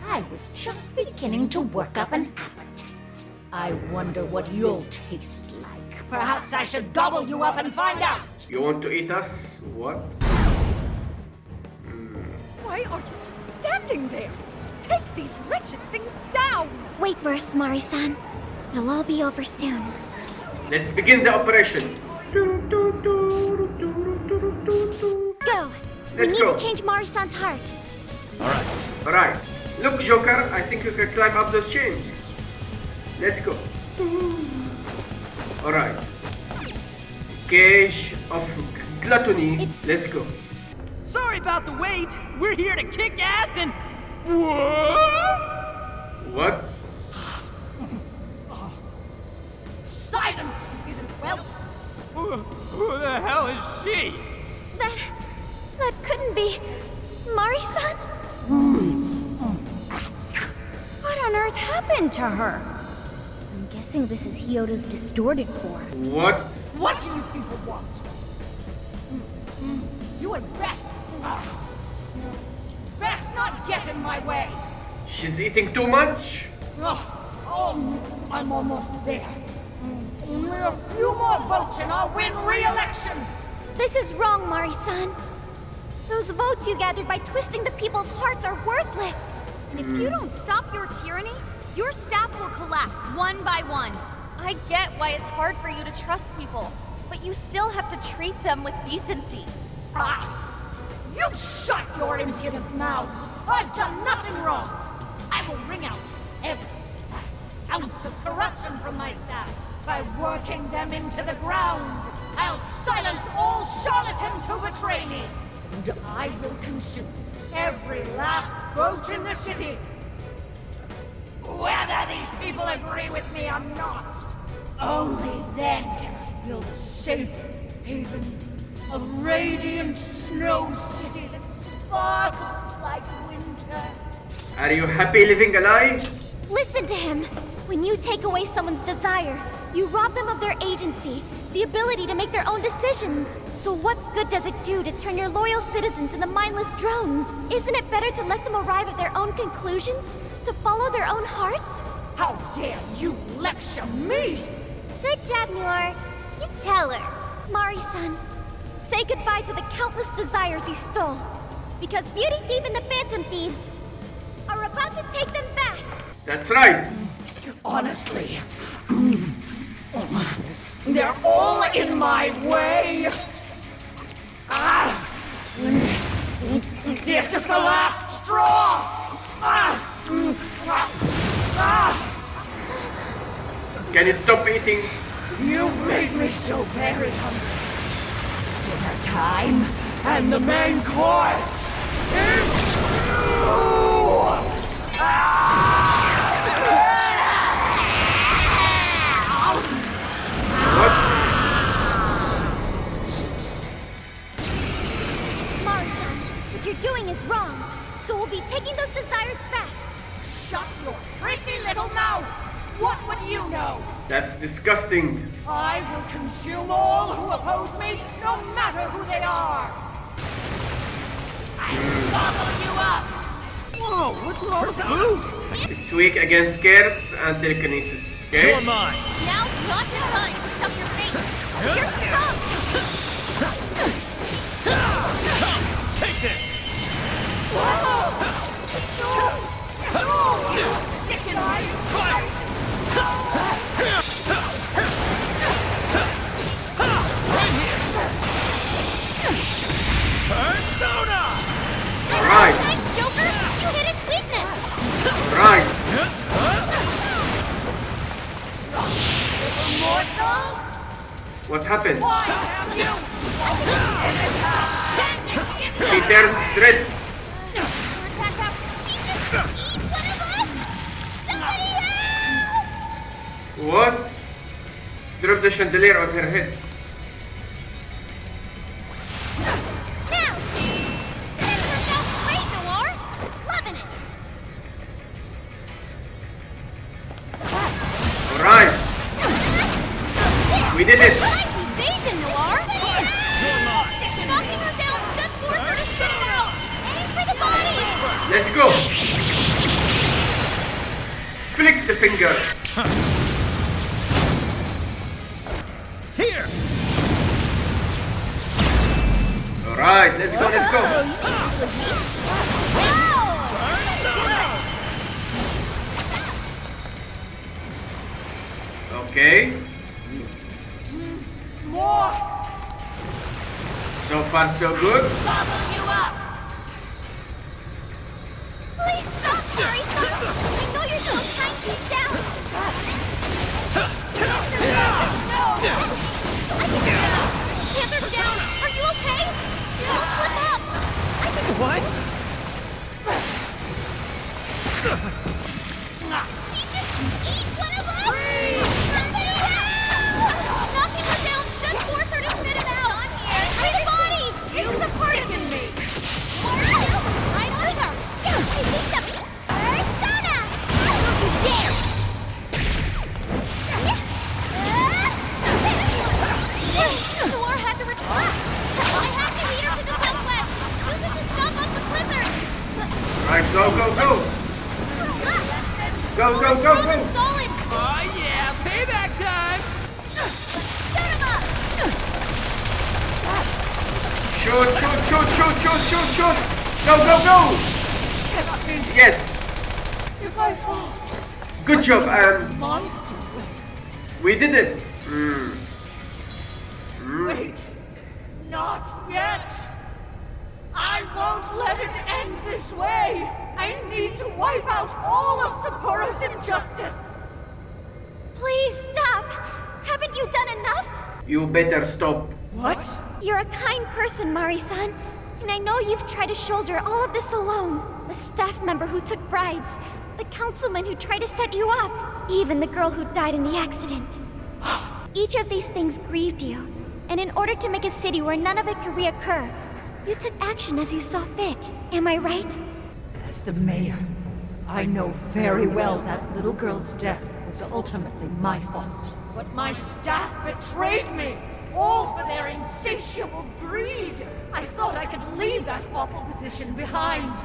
I was just beginning to work up an appetite. I wonder what you'll taste like. Perhaps I should gobble you up and find out! You want to eat us? What? Why are you just standing there? Take these wretched things down! Wait for us, Mari-san. It'll all be over soon. Let's begin the operation. Go! Let's we need go. to change Mari-san's heart. Alright. Look, Joker, I think you can climb up those chains. Let's go. Alright. Cage of Gluttony. Let's go. Sorry about the wait. We're here to kick ass and... What? Silence, you hidden whelp! Who the hell is she? That couldn't be... Mari-san? What on earth happened to her? I'm guessing this is Hyodo's distorted form. What? What do you people want? You and Rat my way. She's eating too much. Oh, I'm almost there. Only a few more votes and I'll win re-election. This is wrong, Mari-san. Those votes you gathered by twisting the people's hearts are worthless. And if you don't stop your tyranny, your staff will collapse one by one. I get why it's hard for you to trust people, but you still have to treat them with decency. You shut your impudent mouths! I've done nothing wrong! I will wring out every last ounce of corruption from my staff by working them into the ground! I'll silence all charlatans who betray me! And I will consume every last vote in the city! Whether these people agree with me or not! Only then can I build a safe haven, a radiant snow city that sparkles like winter. Are you happy living a lie? Listen to him. When you take away someone's desire, you rob them of their agency, the ability to make their own decisions. So what good does it do to turn your loyal citizens into mindless drones? Isn't it better to let them arrive at their own conclusions? To follow their own hearts? How dare you lecture me! Good job, Muir. You tell her. Mari-san, say goodbye to the countless desires you stole. Because Beauty Thief and the Phantom Thieves are about to take them back. That's right. Honestly, they're all in my way. This is the last straw. Can you stop eating? You've made me so very hungry. It's dinner time, and the main course is Mari-san, what you're doing is wrong. So we'll be taking those desires back. Shut your prissy little mouth! What would you know? That's disgusting. I will consume all who oppose me, no matter who they are! I'll gobble you up! Whoa, what's with all the food? It's weak against scares and telekinesis. Okay? You're mine. Now's not the time to stuff your face. You're strong. Take this. No, you sick eyes! Persona! Right. Nice, Joker. You hit its weakness. Right. Little morsels? What happened? Why have you? She turned red. Attack out. She just eat one of us. Somebody help! What? Drop the chandelier on her head. Now! This worked out great, Noir! Loving it! Alright. We did it. Nice evasion, Noir! Knocking her down should force her to spit it out! Aim for the body! Let's go. Flick the finger. Here! Alright, let's go, let's go. Okay. More! So far, so good. Gobble you up! Please stop, Mari-san. I know you're so trying to keep down. Panther's down! Are you okay? Don't flip up! What? She just ate one of us! Somebody help! Knocking her down should force her to spit it out! Aim for the body! This is a part of me! Marcel was right on target! I think the Persona! Don't you dare! Noir had to return! I have to lead her to the southwest! Use it to stop up the flip Go, go, go! Go, go, go, go! Solid! Oh yeah, payback time! Shoot him up! Shoot, shoot, shoot, shoot, shoot, shoot, shoot! Go, go, go! Yes! If I fall, Good job, monster. we did it! Wait, not yet. I won't let it end this way. I need to wipe out all of Sapporo's injustice. Please stop! Haven't you done enough? You better stop. What? You're a kind person, Mari-san, and I know you've tried to shoulder all of this alone. The staff member who took bribes, the councilman who tried to set you up, even the girl who died in the accident. Each of these things grieved you, and in order to make a city where none of it could reoccur, you took action as you saw fit. Am I right? As the mayor, I know very well that little girl's death was ultimately my fault. But my staff betrayed me, all for their insatiable greed. I thought I could leave that awful position behind.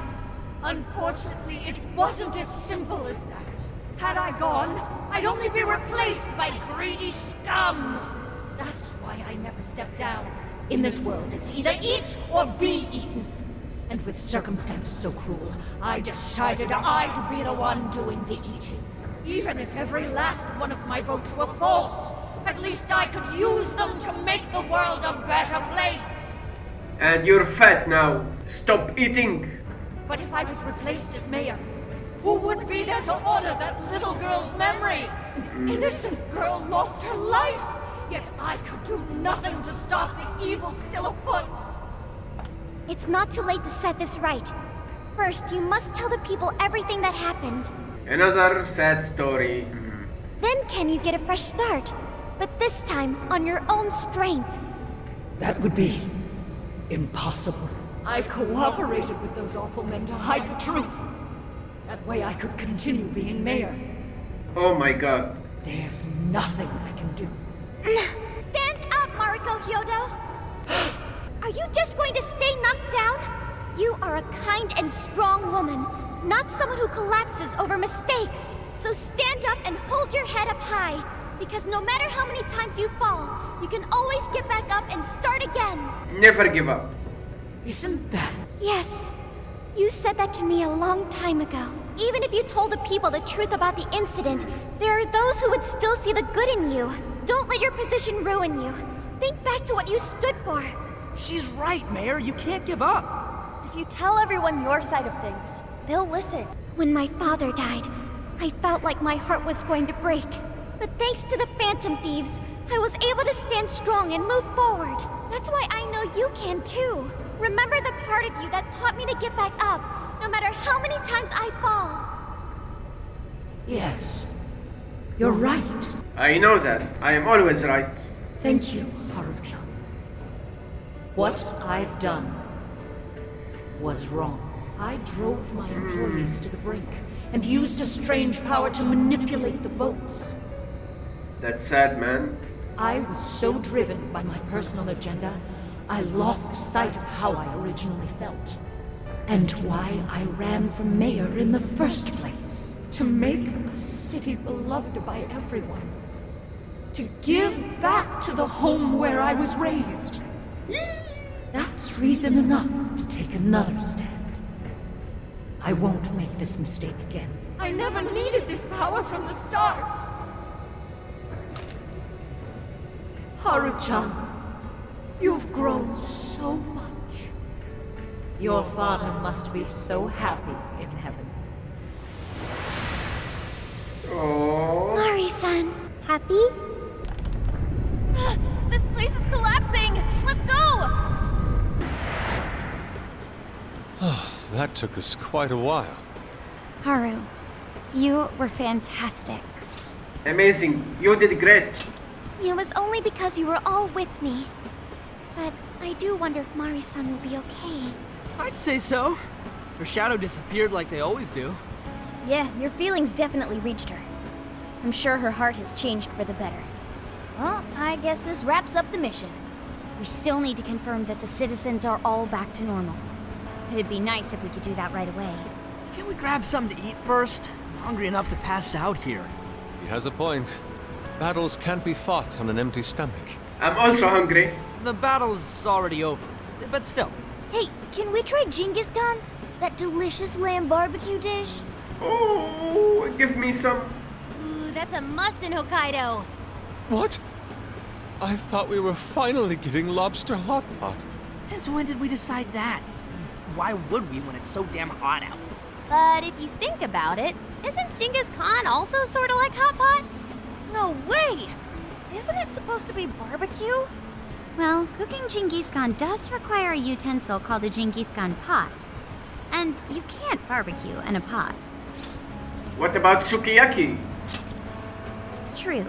Unfortunately, it wasn't as simple as that. Had I gone, I'd only be replaced by greedy scum. That's why I never stepped down. In this world, it's either eat or be eaten. And with circumstances so cruel, I decided I'd be the one doing the eating. Even if every last one of my votes were false, at least I could use them to make the world a better place. And you're fat now. Stop eating. But if I was replaced as mayor, who would be there to honor that little girl's memory? An innocent girl lost her life, yet I could do nothing to stop the evil still afoot. It's not too late to set this right. First, you must tell the people everything that happened. Another sad story. Then can you get a fresh start? But this time, on your own strength. That would be impossible. I cooperated with those awful men to hide the truth. That way I could continue being mayor. Oh my god. There's nothing I can do. Stand up, Mariko Hyodo! Are you just going to stay knocked down? You are a kind and strong woman, not someone who collapses over mistakes. So stand up and hold your head up high, because no matter how many times you fall, you can always get back up and start again. Never give up. Isn't that? Yes. You said that to me a long time ago. Even if you told the people the truth about the incident, there are those who would still see the good in you. Don't let your position ruin you. Think back to what you stood for. She's right, Mayor. You can't give up. If you tell everyone your side of things, they'll listen. When my father died, I felt like my heart was going to break. But thanks to the Phantom Thieves, I was able to stand strong and move forward. That's why I know you can too. Remember the part of you that taught me to get back up, no matter how many times I fall. Yes. You're right. I know that. I am always right. Thank you, Haruka. What I've done was wrong. I drove my employees to the brink and used a strange power to manipulate the votes. That's sad, man. I was so driven by my personal agenda, I lost sight of how I originally felt. And why I ran for mayor in the first place. To make a city beloved by everyone. To give back to the home where I was raised. That's reason enough to take another stand. I won't make this mistake again. I never needed this power from the start. Haru-chan, you've grown so much. Your father must be so happy in heaven. Oh. Mari-san, happy? This place is collapsing! Let's go! That took us quite a while. Haru, you were fantastic. Amazing. You did great. It was only because you were all with me. But I do wonder if Mari-san will be okay. I'd say so. Her shadow disappeared like they always do. Yeah, your feelings definitely reached her. I'm sure her heart has changed for the better. Well, I guess this wraps up the mission. We still need to confirm that the citizens are all back to normal. It'd be nice if we could do that right away. Can't we grab something to eat first? I'm hungry enough to pass out here. He has a point. Battles can't be fought on an empty stomach. I'm also hungry. The battle's already over, but still. Hey, can we try Genghis Khan? That delicious lamb barbecue dish? Oh, give me some. Ooh, that's a must in Hokkaido. What? I thought we were finally getting lobster hot pot. Since when did we decide that? Why would we when it's so damn hot out? But if you think about it, isn't Genghis Khan also sort of like hot pot? No way! Isn't it supposed to be barbecue? Well, cooking Genghis Khan does require a utensil called a Genghis Khan pot. And you can't barbecue in a pot. What about sukiyaki? True.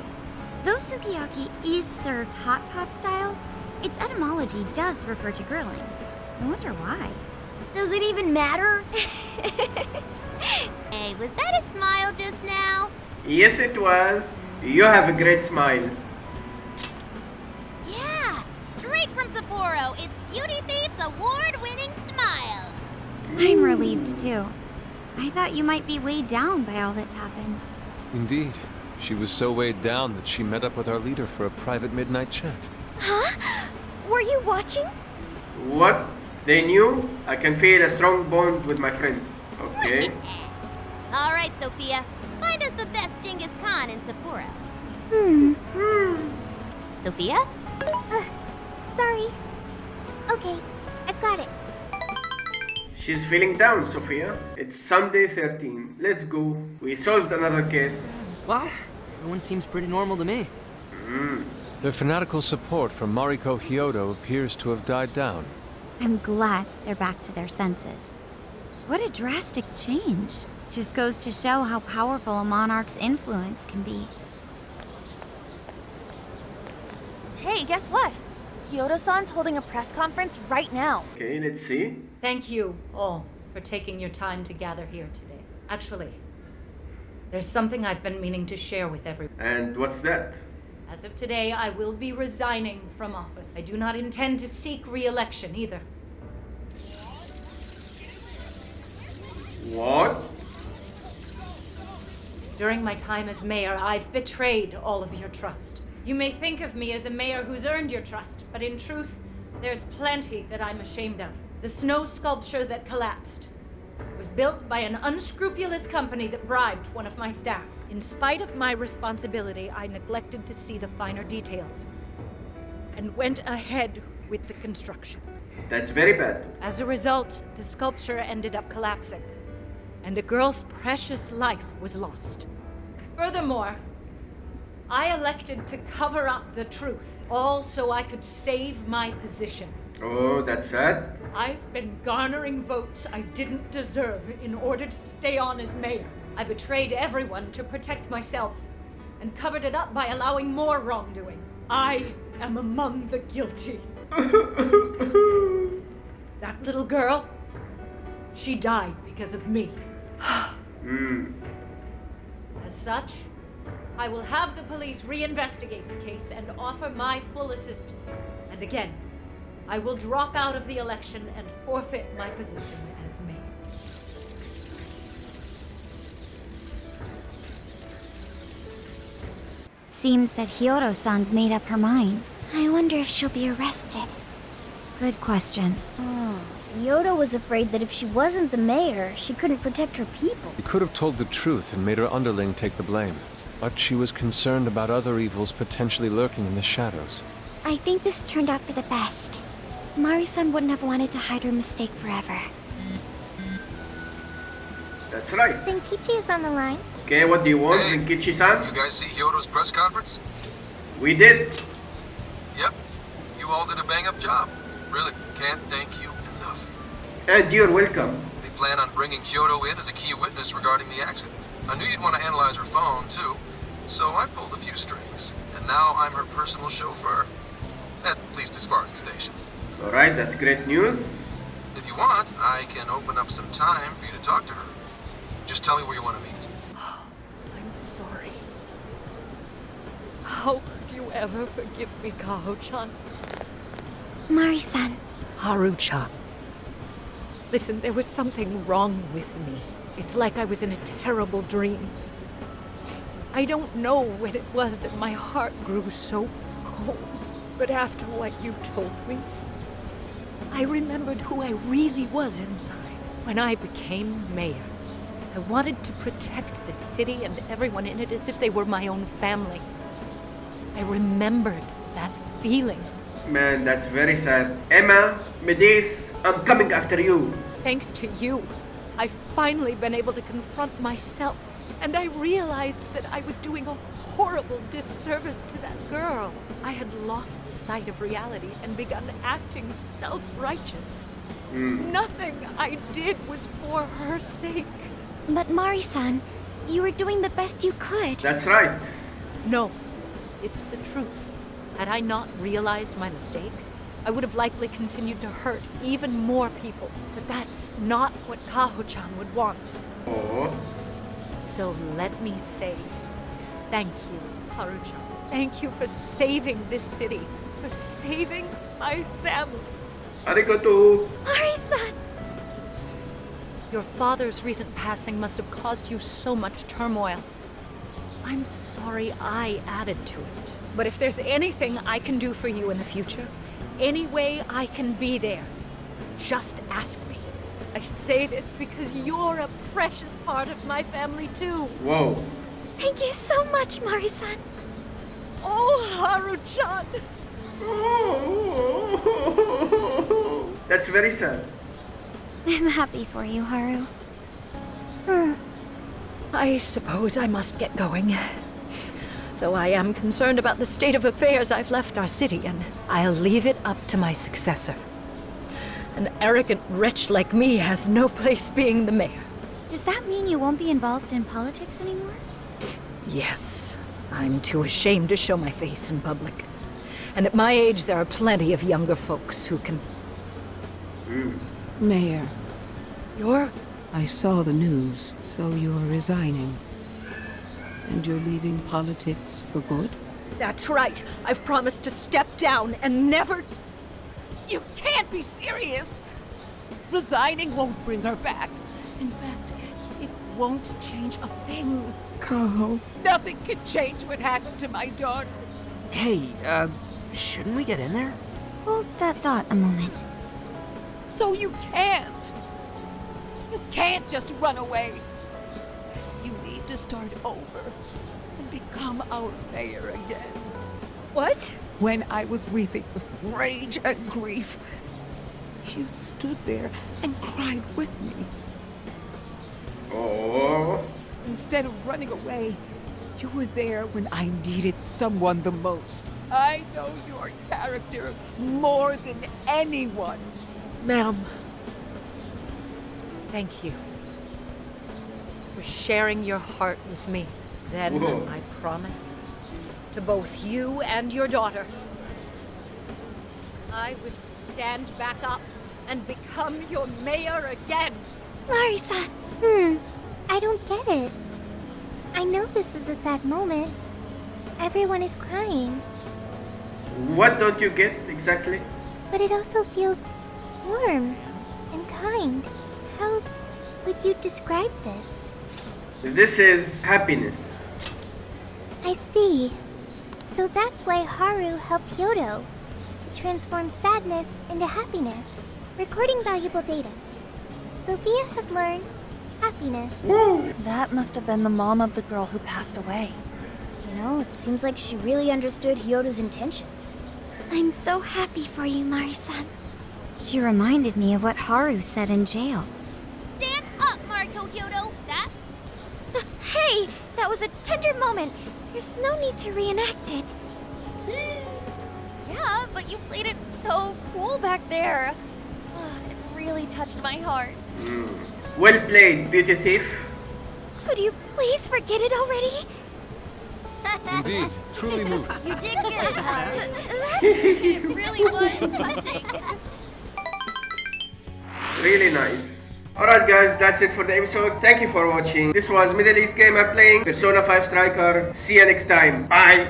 Though sukiyaki is served hot pot style, its etymology does refer to grilling. I wonder why. Does it even matter? Hey, was that a smile just now? Yes, it was. You have a great smile. Yeah, straight from Sapporo, it's Beauty Thief's award-winning smile. I'm relieved too. I thought you might be weighed down by all that's happened. Indeed. She was so weighed down that she met up with our leader for a private midnight chat. Huh? Were you watching? What? They knew? I can feel a strong bond with my friends. Okay. All right, Sophia. Find us the best Genghis Khan in Sapporo. Sophia? Sorry. Okay, I've got it. She's feeling down, Sophia. It's Sunday 13. Let's go. We solved another case. Well, everyone seems pretty normal to me. Their fanatical support for Mariko Hyodo appears to have died down. I'm glad they're back to their senses. What a drastic change. Just goes to show how powerful a monarch's influence can be. Hey, guess what? Hyodo-san's holding a press conference right now. Okay, let's see. Thank you all for taking your time to gather here today. Actually, there's something I've been meaning to share with everyone. And what's that? As of today, I will be resigning from office. I do not intend to seek re-election either. What? During my time as mayor, I've betrayed all of your trust. You may think of me as a mayor who's earned your trust, but in truth, there's plenty that I'm ashamed of. The snow sculpture that collapsed was built by an unscrupulous company that bribed one of my staff. In spite of my responsibility, I neglected to see the finer details and went ahead with the construction. That's very bad. As a result, the sculpture ended up collapsing, and a girl's precious life was lost. Furthermore, I elected to cover up the truth, all so I could save my position. Oh, that's sad. I've been garnering votes I didn't deserve in order to stay on as mayor. I betrayed everyone to protect myself, and covered it up by allowing more wrongdoing. I am among the guilty. That little girl, she died because of me. As such, I will have the police reinvestigate the case and offer my full assistance. And again, I will drop out of the election and forfeit my position as mayor. Seems that Hyodo-san's made up her mind. I wonder if she'll be arrested. Good question. Hyodo was afraid that if she wasn't the mayor, she couldn't protect her people. He could have told the truth and made her underling take the blame. But she was concerned about other evils potentially lurking in the shadows. I think this turned out for the best. Mari-san wouldn't have wanted to hide her mistake forever. That's right. Zenkichi is on the line. Okay, what do you want, Hey, Zenkichi-san? You guys see Hyodo's press conference? We did. Yep. You all did a bang-up job. Really, can't thank you enough. And you're welcome. They plan on bringing Hyodo in as a key witness regarding the accident. I knew you'd want to analyze her phone, too. So I pulled a few strings. And now I'm her personal chauffeur. At least as far as the station. Alright, that's great news. If you want, I can open up some time for you to talk to her. Just tell me where you want to meet. I'm sorry. How could you ever forgive me, Kaho-chan? Mari-san. Haru-chan. Listen, there was something wrong with me. It's like I was in a terrible dream. I don't know when it was that my heart grew so cold, but after what you told me, I remembered who I really was inside. When I became mayor, I wanted to protect the city and everyone in it as if they were my own family. I remembered that feeling. Man, that's very sad. Emma, Medis, I'm coming after you. Thanks to you, I've finally been able to confront myself, and I realized that I was doing a horrible disservice to that girl. I had lost sight of reality and begun acting self-righteous. Nothing I did was for her sake. But Mari-san, you were doing the best you could. That's right. No, it's the truth. Had I not realized my mistake, I would have likely continued to hurt even more people. But that's not what Kaho-chan would want. Oh. So let me say, thank you, Haru-chan. Thank you for saving this city, for saving my family. Arigato. Mari-san! Your father's recent passing must have caused you so much turmoil. I'm sorry I added to it. But if there's anything I can do for you in the future, any way I can be there, just ask me. I say this because you're a precious part of my family too. Whoa. Thank you so much, Mari-san. Oh, Haru-chan! That's very sad. I'm happy for you, Haru. I suppose I must get going. Though I am concerned about the state of affairs I've left our city, and I'll leave it up to my successor. An arrogant wretch like me has no place being the mayor. Does that mean you won't be involved in politics anymore? Yes, I'm too ashamed to show my face in public. And at my age, there are plenty of younger folks who can... Mayor, You're... I saw the news, so you're resigning. And you're leaving politics for good? That's right. I've promised to step down and never... You can't be serious! Resigning won't bring her back. In fact, it won't change a thing. Kaho, nothing can change what happened to my daughter. Hey, shouldn't we get in there? Hold that thought a moment. So you can't. You can't just run away. You need to start over and become our mayor again. What? When I was weeping with rage and grief, you stood there and cried with me. Oh. Instead of running away, you were there when I needed someone the most. I know your character more than anyone. Ma'am, thank you for sharing your heart with me. Then Whoa. I promise to both you and your daughter, I would stand back up and become your mayor again. Mari-san, I don't get it. I know this is a sad moment. Everyone is crying. What don't you get exactly? But it also feels warm and kind. How would you describe this? This is happiness. I see. So that's why Haru helped Hyodo to transform sadness into happiness, recording valuable data. Sophia has learned happiness. That must have been the mom of the girl who passed away. You know, it seems like she really understood Hyodo's intentions. I'm so happy for you, Mari-san. She reminded me of what Haru said in jail. Stand up, Mariko Hyodo. That... Hey, that was a tender moment. There's no need to reenact it. Yeah, but you played it so cool back there. It really touched my heart. Well played, beauty thief. Could you please forget it already? Indeed, truly moving. You did good, Haru. It really was touching. Really nice. Alright guys, that's it for the episode. Thank you for watching. This was Middle East Gamer playing Persona 5 Striker. See you next time. Bye.